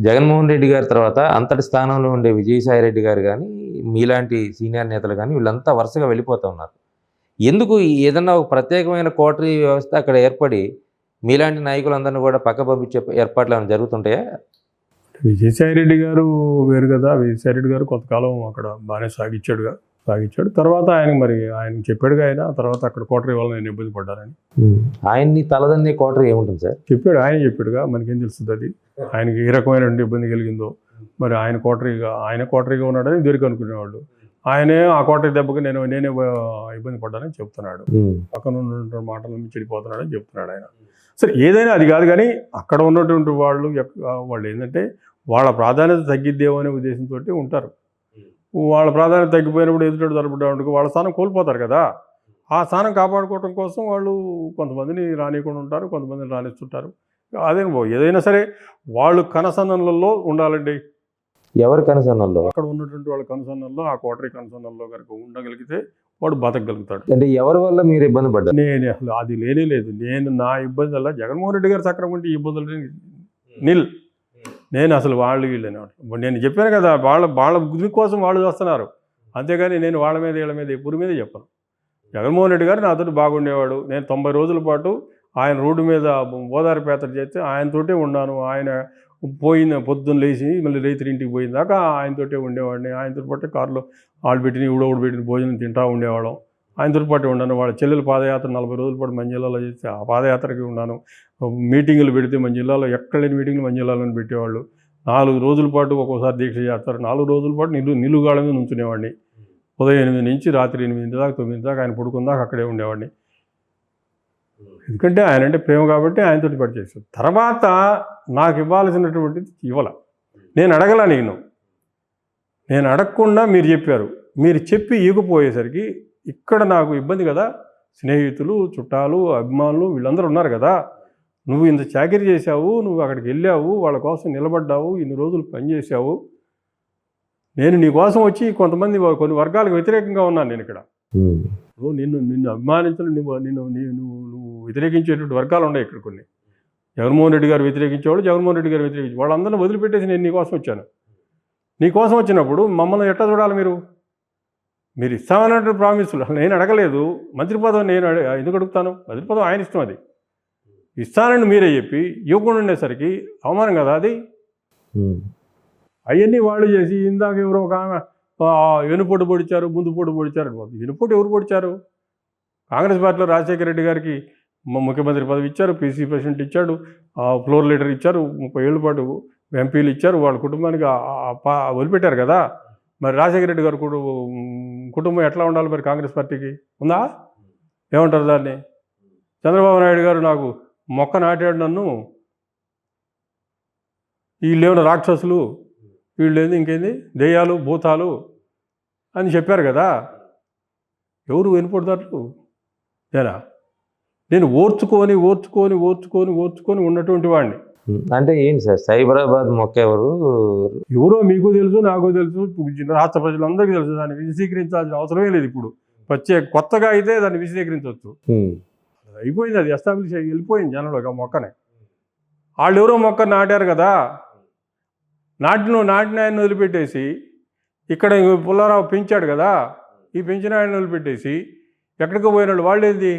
జగన్మోహన్ రెడ్డి గారి తర్వాత అంతటి స్థానంలో ఉండే విజయసాయి రెడ్డి గారు కానీ మీలాంటి సీనియర్ నేతలు కానీ వీళ్ళంతా వరుసగా వెళ్ళిపోతూ ఉన్నారు. ఎందుకు ఏదన్నా ఒక ప్రత్యేకమైన కోటరీ వ్యవస్థ అక్కడ ఏర్పడి మీలాంటి నాయకులందరినీ కూడా పక్క పంపించే ఏర్పాట్లు ఏమైనా జరుగుతుంటాయా? విజయసాయి రెడ్డి గారు వేరు కదా, విజయసాయి రెడ్డి గారు కొంతకాలం అక్కడ బాగానే సాగించాడు. తర్వాత ఆయన చెప్పాడుగా, ఆయన తర్వాత అక్కడ కోటరీ వల్ల నేను ఇబ్బంది పడ్డానని. ఆయన్ని తలదన్నే కోటరీ ఏముంటుంది సార్? ఆయన చెప్పాడుగా, మనకేం తెలుస్తుంది అది ఆయనకి ఏ రకమైన ఇబ్బంది కలిగిందో. మరి ఆయన కోటరీగా ఉన్నాడని దీనికి అనుకునేవాళ్ళు, ఆయనే ఆ కోటరీ దెబ్బకి నేనే ఇబ్బంది పడ్డానని చెప్తున్నాడు. పక్కన ఉన్న మాటలు చెడిపోతున్నాడని చెప్తున్నాడు ఆయన. సరే ఏదైనా అది కాదు, కానీ అక్కడ ఉన్నటువంటి వాళ్ళు ఏంటంటే వాళ్ళ ప్రాధాన్యత తగ్గిద్దేమో అనే ఉద్దేశంతో ఉంటారు. వాళ్ళ ప్రాధాన్యత తగ్గిపోయినప్పుడు ఎదుటి జరపడానికి వాళ్ళ స్థానం కోల్పోతారు కదా. ఆ స్థానం కాపాడుకోవడం కోసం వాళ్ళు కొంతమందిని రానియకుండా ఉంటారు, కొంతమందిని రానిస్తుంటారు. అదే ఏదైనా సరే వాళ్ళు కనసన్నలలో ఉండాలండి. ఎవరి కనసన్నల్లో? అక్కడ ఉన్నటువంటి వాళ్ళ కనసన్నల్లో, ఆ కోటరీ కనసన్నల్లో కనుక ఉండగలిగితే వాడు బతకగలుగుతాడు. అంటే ఎవరి వల్ల మీరు ఇబ్బంది పడ్డారు? నేను అసలు అది లేదు. నా ఇబ్బంది వల్ల జగన్మోహన్ రెడ్డి గారు సక్రమంటే ఇబ్బందులు నిల్. నేను అసలు వీళ్ళని నేను చెప్పాను కదా, వాళ్ళ గురి కోసం వాళ్ళు చేస్తున్నారు, అంతేగాని నేను వాళ్ళ మీద వీళ్ళ మీద ఎప్పుడు మీద చెప్పను. జగన్మోహన్ రెడ్డి గారు నాతో బాగుండేవాడు. నేను 90 రోజుల పాటు ఆయన రోడ్డు మీద ఓదార్పు యాత్ర చేస్తే ఆయనతోటే ఉన్నాను. ఆయన పొద్దున్న లేచి మళ్ళీ రైతులు ఇంటికి పోయిన దాకా ఆయనతోటే ఉండేవాడిని. ఆయనతో పాటు కారులో వాళ్ళు పెట్టిన ఇవిడోడు పెట్టిన భోజనం తింటూ ఉండేవాళ్ళం. ఆయనతో పాటు ఉన్నాను. వాళ్ళ చెల్లెలు పాదయాత్ర 40 రోజుల పాటు మన జిల్లాలో చేస్తే ఆ పాదయాత్రకి ఉన్నాను. మీటింగులు పెడితే మన జిల్లాలో ఎక్కడ లేని మీటింగ్లు మన జిల్లాలో పెట్టేవాళ్ళు. 4 రోజుల పాటు ఒక్కోసారి దీక్ష చేస్తారు. 4 రోజుల పాటు నిలుగాళ్ళ మీద నుంచునేవాడిని. ఉదయం 8 నుంచి రాత్రి 8 దాకా 9 దాకా ఆయన పడుకుందాక అక్కడే ఉండేవాడిని. ఎందుకంటే ఆయన అంటే ప్రేమ కాబట్టి ఆయనతో పడి చేశాను. తర్వాత నాకు ఇవ్వాల్సినటువంటిది ఇవ్వాల. నేను అడగల. నేను అడగకుండా మీరు చెప్పారు. మీరు చెప్పి ఇవ్వకపోయేసరికి ఇక్కడ నాకు ఇబ్బంది కదా. స్నేహితులు, చుట్టాలు, అభిమానులు వీళ్ళందరూ ఉన్నారు కదా. నువ్వు ఇంత చాకరీ చేశావు, నువ్వు అక్కడికి వెళ్ళావు, వాళ్ళ కోసం నిలబడ్డావు, ఇన్ని రోజులు పనిచేసావు. నేను నీ కోసం వచ్చి కొన్ని వర్గాలకు వ్యతిరేకంగా ఉన్నాను. నేను ఇక్కడ నిన్ను అభిమానించడం, నువ్వు వ్యతిరేకించేటువంటి వర్గాలు ఉన్నాయి ఇక్కడ కొన్ని. జగన్మోహన్ రెడ్డి గారు వ్యతిరేకించేవాళ్ళు, జగన్మోహన్ రెడ్డి గారు వ్యతిరేకించే వాళ్ళందరినీ వదిలిపెట్టేసి నేను నీ కోసం వచ్చాను. నీ కోసం వచ్చినప్పుడు మమ్మల్ని ఎట్లా చూడాలి? మీరు ఇస్తామన్నట్టు ప్రామిసులు నేను అడగలేదు. మంత్రి పదవి నేను ఎందుకు అడుగుతాను? మంత్రి పదవి ఆయన ఇష్టం. అది ఇస్తానని మీరే చెప్పి ఇవ్వకుండా ఉండేసరికి అవమానం కదా అది. అవన్నీ వాళ్ళు చేసి ఇందాక ఎవరో ఒక ఆమె వెనుపోటు పొడిచారు, ముందు పోటు పొడిచారు. వెనుపోటు ఎవరు పొడిచారు? కాంగ్రెస్ పార్టీలో రాజశేఖర రెడ్డి గారికి ముఖ్యమంత్రి పదవి ఇచ్చారు, పీసీ ప్రెసిడెంట్ ఇచ్చాడు, ఫ్లోర్ లీడర్ ఇచ్చారు, 30 ఏళ్ళ పాటు ఎంపీలు ఇచ్చారు, వాళ్ళ కుటుంబానికి వదిలిపెట్టారు కదా. మరి రాజశేఖర రెడ్డి గారు కుటుంబం ఎట్లా ఉండాలి మరి కాంగ్రెస్ పార్టీకి ఉందా? ఏమంటారు దాన్ని? చంద్రబాబు నాయుడు గారు నాకు మొక్క నాటాడు, నన్ను వీళ్ళేమైనా రాక్షసులు, వీళ్ళు ఏంది ఇంకేంది దెయ్యాలు భూతాలు అని చెప్పారు కదా. ఎవరు వినపడతారు? నేనా? నేను ఓర్చుకొని ఓర్చుకొని ఓర్చుకొని ఓర్చుకొని ఉన్నటువంటి వాడిని. అంటే ఏంటి సార్ సైబరాబాద్ మొక్క ఎవరు? ఎవరో మీకు తెలుసు, నాకు తెలుసు, రాష్ట్ర ప్రజలందరికీ తెలుసు. దాన్ని విశదీకరించాల్సిన అవసరమే లేదు. ఇప్పుడు కొత్తగా అయితే దాన్ని విశదీకరించవచ్చు. అయిపోయింది, అది ఎస్టాబ్లిష్ అయ్యి వెళ్ళిపోయింది జనంలోకి. ఆ మొక్కనే వాళ్ళు ఎవరో మొక్క నాటారు కదా, నాటిన ఆయన వదిలిపెట్టేసి ఇక్కడ పుల్లారావు పెంచాడు కదా, ఈ పెంచిన ఆయన వదిలిపెట్టేసి ఎక్కడికో పోయినాడు. వాళ్ళు ఏంది?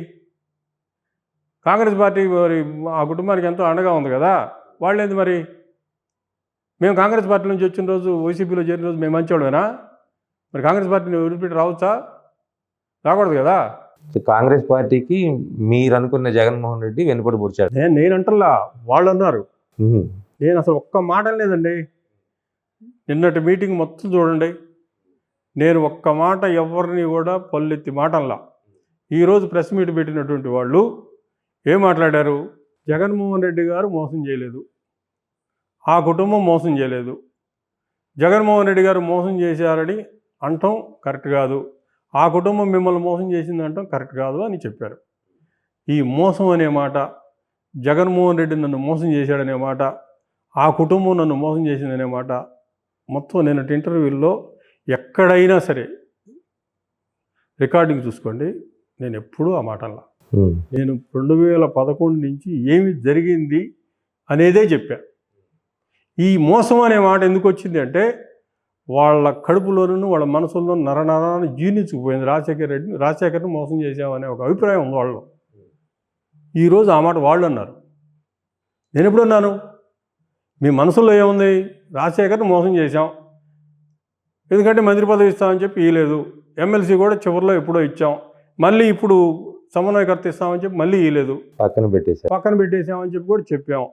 కాంగ్రెస్ పార్టీ మరి ఆ కుటుంబానికి ఎంతో అండగా ఉంది కదా, వాళ్ళు ఏంది మరి? మేము కాంగ్రెస్ పార్టీ నుంచి వచ్చిన రోజు, వైసీపీలో చేరిన రోజు మేము మంచివాళ్ళమేనా? మరి కాంగ్రెస్ పార్టీని వదిలిపెట్టి రావచ్చా? రాకూడదు కదా. కాంగ్రెస్ పార్టీకి మీరు అనుకున్న జగన్మోహన్ రెడ్డి వెనుపడి పొడిచాడు. నేను అంటల్లా, వాళ్ళు అన్నారు. నేను అసలు ఒక్క మాట లేదండి. నిన్నటి మీటింగ్ మొత్తం చూడండి, నేను ఒక్క మాట ఎవరిని కూడా పల్లెత్తి మాటల్లా. ఈరోజు ప్రెస్ మీట్ పెట్టినటువంటి వాళ్ళు ఏం మాట్లాడారు? జగన్మోహన్ రెడ్డి గారు మోసం చేయలేదు, ఆ కుటుంబం మోసం చేయలేదు, జగన్మోహన్ రెడ్డి గారు మోసం చేశారని అంటాం కరెక్ట్ కాదు, ఆ కుటుంబం మిమ్మల్ని మోసం చేసింది అంటాం కరెక్ట్ కాదు అని చెప్పారు. ఈ మోసం అనే మాట, జగన్మోహన్ రెడ్డి నన్ను మోసం చేశాడనే మాట, ఆ కుటుంబం నన్ను మోసం చేసిందనే మాట మొత్తం నిన్నటి ఇంటర్వ్యూల్లో ఎక్కడైనా సరే రికార్డింగ్ చూసుకోండి, నేను ఎప్పుడూ ఆ మాటల్లా. నేను 2011 నుంచి ఏమి జరిగింది అనేదే చెప్పా. ఈ మోసం అనే మాట ఎందుకు వచ్చింది అంటే, వాళ్ళ కడుపులోనూ వాళ్ళ మనసుల్లో నరనరాన్ని జీర్ణించుకుపోయింది. రాజశేఖర్ని మోసం చేశామనే ఒక అభిప్రాయం ఉంది వాళ్ళు. ఈరోజు ఆ మాట వాళ్ళు అన్నారు. నేను ఎప్పుడు అన్నాను? మీ మనసులో ఏముంది? రాజశేఖర్ని మోసం చేశాం, ఎందుకంటే మంత్రి పదవి ఇస్తామని చెప్పి ఇవ్వలేదు, ఎమ్మెల్సీ కూడా చివరిలో ఎప్పుడో ఇచ్చాం, మళ్ళీ ఇప్పుడు సమన్వయకర్త ఇస్తామని చెప్పి మళ్ళీ ఇవ్వలేదు, పక్కన పెట్టేసామని చెప్పి కూడా చెప్పాం.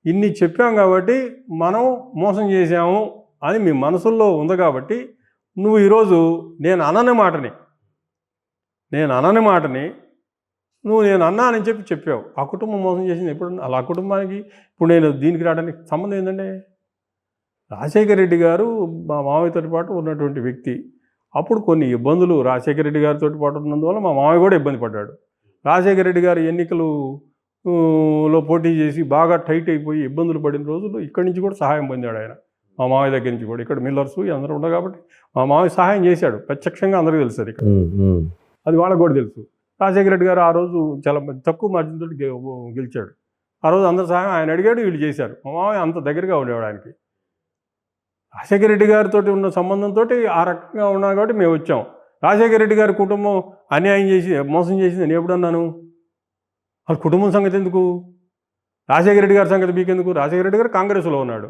ఇన్ని చెప్పాం కాబట్టి మనం మోసం చేశాము అని మీ మనసుల్లో ఉంది కాబట్టి నువ్వు ఈరోజు నేను అనని మాటని నువ్వు నేను అన్నానని చెప్పి చెప్పావు. ఆ కుటుంబం మోసం చేసింది ఎప్పుడు? అలా ఆ కుటుంబానికి ఇప్పుడు నేను దీనికి రావడానికి సంబంధం ఏంటంటే, రాజశేఖర రెడ్డి గారు మా మామయ్యతో పాటు ఉన్నటువంటి వ్యక్తి. అప్పుడు కొన్ని ఇబ్బందులు రాజశేఖర రెడ్డి గారితో పాటు ఉన్నందువల్ల మా మామయ్య కూడా ఇబ్బంది పడ్డాడు. రాజశేఖర రెడ్డి గారు ఎన్నికలలో పోటీ చేసి బాగా టైట్ అయిపోయి ఇబ్బందులు పడిన రోజులు ఇక్కడి నుంచి కూడా సహాయం పొందాడు ఆయన, మా మామయ్య దగ్గర నుంచి కూడా. ఇక్కడ మిల్లర్స్ అందరూ ఉండవు కాబట్టి మా మామయ్య సహాయం చేశాడు, ప్రత్యక్షంగా అందరికీ తెలుసు అది. ఇక్కడ అది వాళ్ళకు కూడా తెలుసు. రాజశేఖర రెడ్డి గారు ఆ రోజు చాలా తక్కువ మార్జిన్తో గెలిచాడు. ఆ రోజు అందరు సహాయం ఆయన అడిగాడు, వీళ్ళు చేశారు. మా మామయ్య అంత దగ్గరగా ఉండేవాడు ఆయనకి. రాజశేఖర రెడ్డి గారితో ఉన్న సంబంధంతో ఆ రకంగా ఉన్నాం కాబట్టి మేము వచ్చాం. రాజశేఖర రెడ్డి గారి కుటుంబం అన్యాయం చేసి మోసం చేసింది నేను ఎప్పుడు అన్నాను? ఆ కుటుంబం సంగతి ఎందుకు? రాజశేఖర రెడ్డి గారి సంగతి మీకెందుకు? రాజశేఖర రెడ్డి గారు కాంగ్రెస్లో ఉన్నాడు,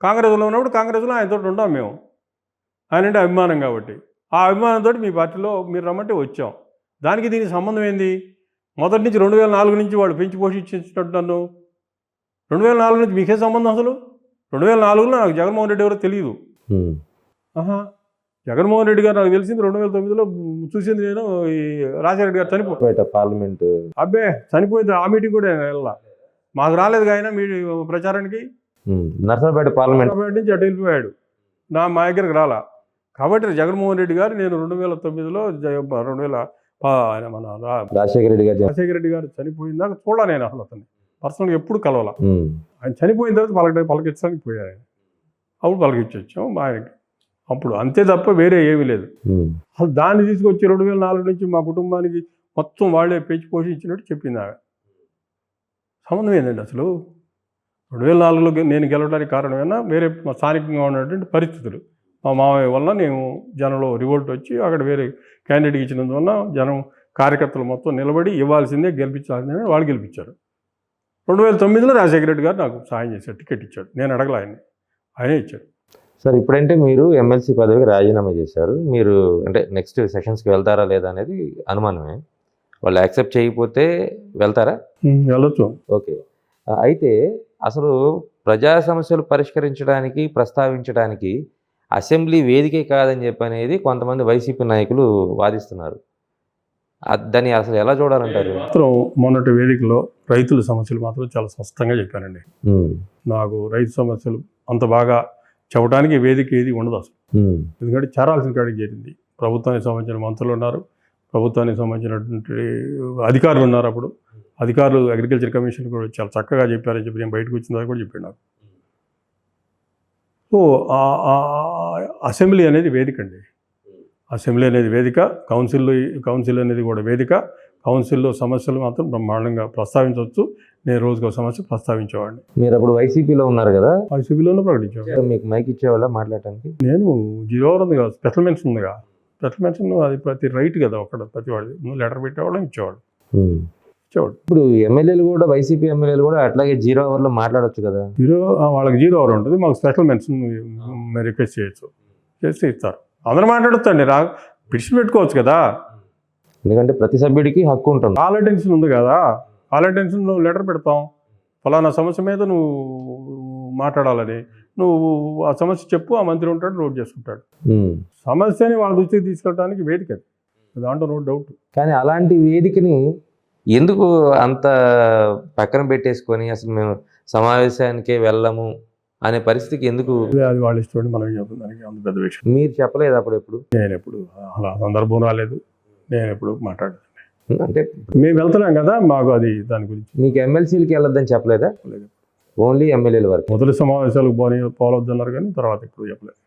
కాంగ్రెస్లో ఉన్నప్పుడు కాంగ్రెస్లో ఆయనతో ఉంటాం మేము, ఆయన అంటే అభిమానం కాబట్టి. ఆ అభిమానంతో మీ పార్టీలో మీరు రమ్మంటే వచ్చాం. దానికి దీనికి సంబంధం ఏంది? మొదటి నుంచి 2004 నుంచి వాళ్ళు పెంచి పోషించినట్టు నన్ను. 2004 నుంచి మీకే సంబంధం అసలు? 2004లో నాకు జగన్మోహన్ రెడ్డి ఎవరో తెలియదు. జగన్మోహన్ రెడ్డి గారు నాకు తెలిసింది 2009లో చూసింది నేను. ఈ రాజశేఖర రెడ్డి గారు చనిపోయాడు పార్లమెంట్. అబ్బే చనిపోయింది, ఆ మీటింగ్ కూడా వెళ్ళా, మాకు రాలేదు ఆయన ప్రచారానికి. నర్సరావుపేట పార్లమెంట్ నుంచి అటు వెళ్ళిపోయాడు, మా దగ్గరకు రాలా. కాబట్టి జగన్మోహన్ రెడ్డి గారు నేను 2009లో మన రాజశేఖర రెడ్డి గారు చనిపోయిన దాకా చూడాల నేను అసలు అతన్ని పర్సనల్గా ఎప్పుడు కలవాల. ఆయన చనిపోయిన తర్వాత పలకించడానికి పోయారు ఆయన, అప్పుడు పలకించి వచ్చాం ఆయనకి అప్పుడు, అంతే తప్ప వేరే ఏమీ లేదు. అసలు దాన్ని తీసుకొచ్చి 2004 నుంచి మా కుటుంబానికి మొత్తం వాళ్ళే పెంచి పోషించినట్టు చెప్పింది ఆమె. సంబంధం ఏంటండి అసలు? 2004లో నేను గెలవడానికి కారణమైనా వేరే స్థానికంగా ఉన్నటువంటి పరిస్థితులు, మా మామయ్య వల్ల నేను జనంలో రివోల్ట్ వచ్చి అక్కడ వేరే క్యాండిడేట్కి ఇచ్చినందువల్ల జనం కార్యకర్తలు మొత్తం నిలబడి ఇవ్వాల్సిందే, గెలిపించాల్సిందే వాళ్ళు గెలిపించారు. 2009లో రాజశేఖర రెడ్డి గారు నాకు సహాయం చేశాడు, టికెట్ ఇచ్చాడు, నేను అడగల ఆయనే ఇచ్చాడు. సార్ ఇప్పుడంటే మీరు ఎమ్మెల్సీ పదవికి రాజీనామా చేశారు, మీరు అంటే నెక్స్ట్ సెషన్స్కి వెళ్తారా లేదా అనేది అనుమానమే. వాళ్ళు యాక్సెప్ట్ చేయకపోతే వెళ్తారా? వెళ్ళొచ్చు. ఓకే. అయితే అసలు ప్రజా సమస్యలు పరిష్కరించడానికి ప్రస్తావించడానికి అసెంబ్లీ వేదికే కాదని చెప్పి అనేది కొంతమంది వైసీపీ నాయకులు వాదిస్తున్నారు. దాన్ని అసలు ఎలా చూడాలంటారు? మాత్రం మొన్నటి వేదికలో రైతుల సమస్యలు మాత్రం చాలా స్పష్టంగా చెప్పానండి. నాకు రైతు సమస్యలు అంత బాగా చెప్పడానికి వేదిక ఏది ఉండదు అసలు. ఎందుకంటే చేరాల్సిన కాడికి చేరింది. ప్రభుత్వానికి సంబంధించిన మంత్రులు ఉన్నారు, ప్రభుత్వానికి సంబంధించినటువంటి అధికారులు ఉన్నారు. అప్పుడు అధికారులు అగ్రికల్చర్ కమిషన్ కూడా చాలా చక్కగా చెప్పారని చెప్పి నేను బయటకు వచ్చిన తర్వాత కూడా చెప్పాను నాకు. సో అసెంబ్లీ అనేది వేదిక అండి. అసెంబ్లీ అనేది వేదిక, కౌన్సిల్ అనేది కూడా వేదిక. కౌన్సిల్లో సమస్యలు మాత్రం బ్రహ్మాండంగా ప్రస్తావించవచ్చు. నేను రోజుకో సమస్య ప్రస్తావించేవాడిని. మీరు అప్పుడు వైసీపీలో ఉన్నారు కదా, వైసీపీలోనే ప్రకటించేవాడు. మీకు మైక్ ఇచ్చేవాళ్ళ మాట్లాడటానికి? నేను 0 ఉంది కదా, స్పెషల్ మెన్షన్ ఉందిగా, స్పెషల్ మెన్షన్ అది ప్రతి రైట్ కదా, ప్రతి వాడిది లెటర్ పెట్టేవాళ్ళం ఇచ్చేవాడు. ఇప్పుడు ఎమ్మెల్యేలు కూడా, వైసీపీ ఎమ్మెల్యేలు కూడా అట్లాగే 0 అవర్లో మాట్లాడొచ్చు కదా. వాళ్ళకి 0 అవర్ ఉంటుంది, మాకు స్పెషల్ మెన్షన్ రిక్వెస్ట్ చేయొచ్చు, చేస్తే ఇస్తారు. అందరూ మాట్లాడొచ్చండి, పిటిషన్ పెట్టుకోవచ్చు కదా. ఎందుకంటే ప్రతి సభ్యుడికి హక్కు ఉంటుంది. కాల్ అటెన్షన్ ఉంది కదా, కాల్ అటెన్షన్లో లెటర్ పెడతాం, ఫలానా సమస్య మీద నువ్వు మాట్లాడాలని. నువ్వు ఆ సమస్య చెప్పు, ఆ మంత్రి ఉంటాడు, నోట్ చేసుకుంటాడు. సమస్యని వాళ్ళ దృష్టికి తీసుకెళ్ళడానికి వేదిక అది, దాంట్లో నో డౌట్. కానీ అలాంటి వేదికని ఎందుకు అంత పక్కన పెట్టేసుకొని అసలు మేము సమావేశానికే వెళ్ళము అనే పరిస్థితికి ఎందుకు? అది వాళ్ళ ఇష్టం, మనం చెప్పడానికి అంత పెద్ద విషయం. మీరు చెప్పలేదు అప్పుడు ఎప్పుడు? నేను ఎప్పుడు అలా సందర్భం రాలేదు, నేను ఎప్పుడు మాట్లాడలేదు. అంటే మేము వెళ్తున్నాం కదా, మాకు అది దాని గురించి. మీకు ఎమ్మెల్సీలకి వెళ్ళొద్దని చెప్పలేదా? ఓన్లీ ఎమ్మెల్యేల వరకు. మొదటి సమావేశాలకు పోలొద్దన్నారు కానీ తర్వాత ఎప్పుడు చెప్పలేదు.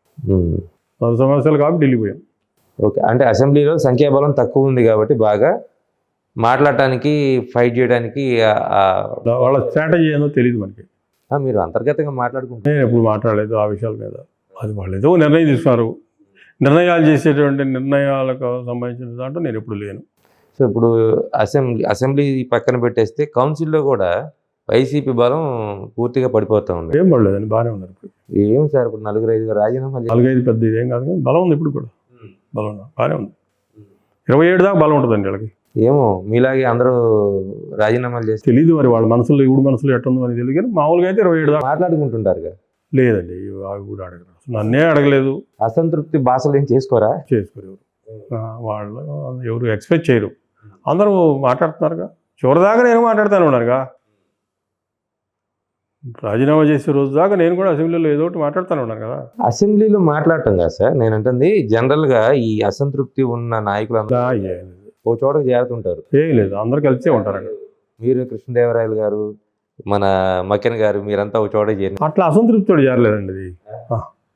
మొదటి సమావేశాలు కాబట్టి ఢిల్లీ పోయాం. ఓకే, అంటే అసెంబ్లీలో సంఖ్యాబలం తక్కువ ఉంది కాబట్టి బాగా మాట్లాడటానికి, ఫైట్ చేయడానికి వాళ్ళ స్ట్రాటజీ ఏదో తెలియదు మనకి. మీరు అంతర్గతంగా మాట్లాడుకుంటారు. నేను ఎప్పుడు మాట్లాడలేదు ఆ విషయాల మీద. అది వాళ్ళు ఏదో నిర్ణయం తీసుకున్నారు, నిర్ణయాలు చేసేటువంటి నిర్ణయాలకు సంబంధించిన దాంట్లో నేను ఎప్పుడు లేను. సో ఇప్పుడు అసెంబ్లీ పక్కన పెట్టేస్తే కౌన్సిల్లో కూడా వైసీపీ బలం పూర్తిగా పడిపోతూ ఉంది. ఏం పడలేదండి, బాగానే ఉన్నారు ఇప్పుడు. ఏం సార్ ఇప్పుడు 4-5 రాజీనామా 4-5 పెద్ద ఇదేం కాదు కానీ బలం ఉంది ఇప్పుడు కూడా, బలం బాగానే ఉంది. 27 దాకా బలం ఉంటుందండి వాళ్ళకి. ఏమో మీలాగే అందరూ రాజీనామాలు చేస్తే తెలీదు మరి వాళ్ళ మనసులో, ఇవుడు మనసులో ఎట్టుందో అని తెలియదు కానీ మామూలుగా అయితే 27 దాకా మాట్లాడుకుంటుంటారుగా. లేదండి, అవి కూడా అడగరు, నన్నే అడగలేదు. అసంతృప్తి భాషలు ఏం చేసుకోరా? చేసుకోరు వాళ్ళు, ఎవరు ఎక్స్పెక్ట్ చేయరు. అందరూ మాట్లాడుతున్నారుగా, చివరిదాకా నేను మాట్లాడుతూనే ఉన్నారుగా. రాజీనామా చేసే రోజు దాకా నేను కూడా అసెంబ్లీలో ఏదో ఒకటి మాట్లాడుతూనే ఉన్నాను కదా. అసెంబ్లీలో మాట్లాడటం కదా సార్, నేను అంటుంది జనరల్గా ఈ అసంతృప్తి ఉన్న నాయకులు ఓ చోటకు చేరుతుంటారు. ఏం లేదు, అందరు కలిసే ఉంటారు అక్కడ. మీరు కృష్ణదేవరాయలు గారు, మన మకెన్ గారు, మీరంతా ఒక చోట చేరి అట్లా అసంతృప్తితో చేరలేదండి.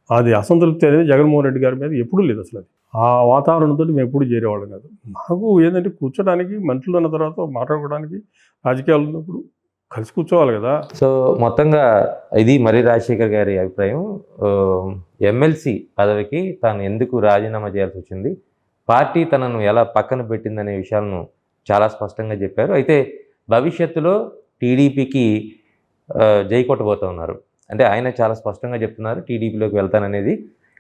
అది అసంతృప్తి అనేది జగన్మోహన్ రెడ్డి గారి మీద ఎప్పుడూ లేదు అసలు. అది ఆ వాతావరణంతో మేము ఎప్పుడు చేరేవాళ్ళం కాదు. మాకు ఏంటంటే కూర్చోడానికి, మంత్రులు అన్న తర్వాత మాట్లాడుకోవడానికి, రాజకీయాలు ఉన్నప్పుడు కలిసి కూర్చోవాలి కదా. సో మొత్తంగా ఇది మర్రి రాజశేఖర్ గారి అభిప్రాయం. ఎమ్మెల్సీ పదవికి తాను ఎందుకు రాజీనామా చేయాల్సి వచ్చింది, పార్టీ తనను ఎలా పక్కన పెట్టిందనే విషయాలను చాలా స్పష్టంగా చెప్పారు. అయితే భవిష్యత్తులో టీడీపీకి జై కొట్టబోతూ ఉన్నారు. అంటే ఆయన చాలా స్పష్టంగా చెప్తున్నారు టీడీపీలోకి వెళ్తాననేది.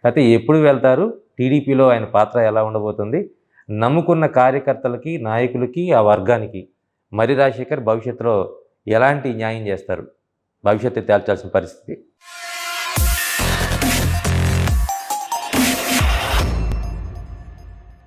అయితే ఎప్పుడు వెళ్తారు, టీడీపీలో ఆయన పాత్ర ఎలా ఉండబోతుంది, నమ్ముకున్న కార్యకర్తలకి, నాయకులకి, ఆ వర్గానికి మర్రి రాజశేఖర్ భవిష్యత్తులో ఎలాంటి న్యాయం చేస్తారు, భవిష్యత్తు తేల్చాల్సిన పరిస్థితి.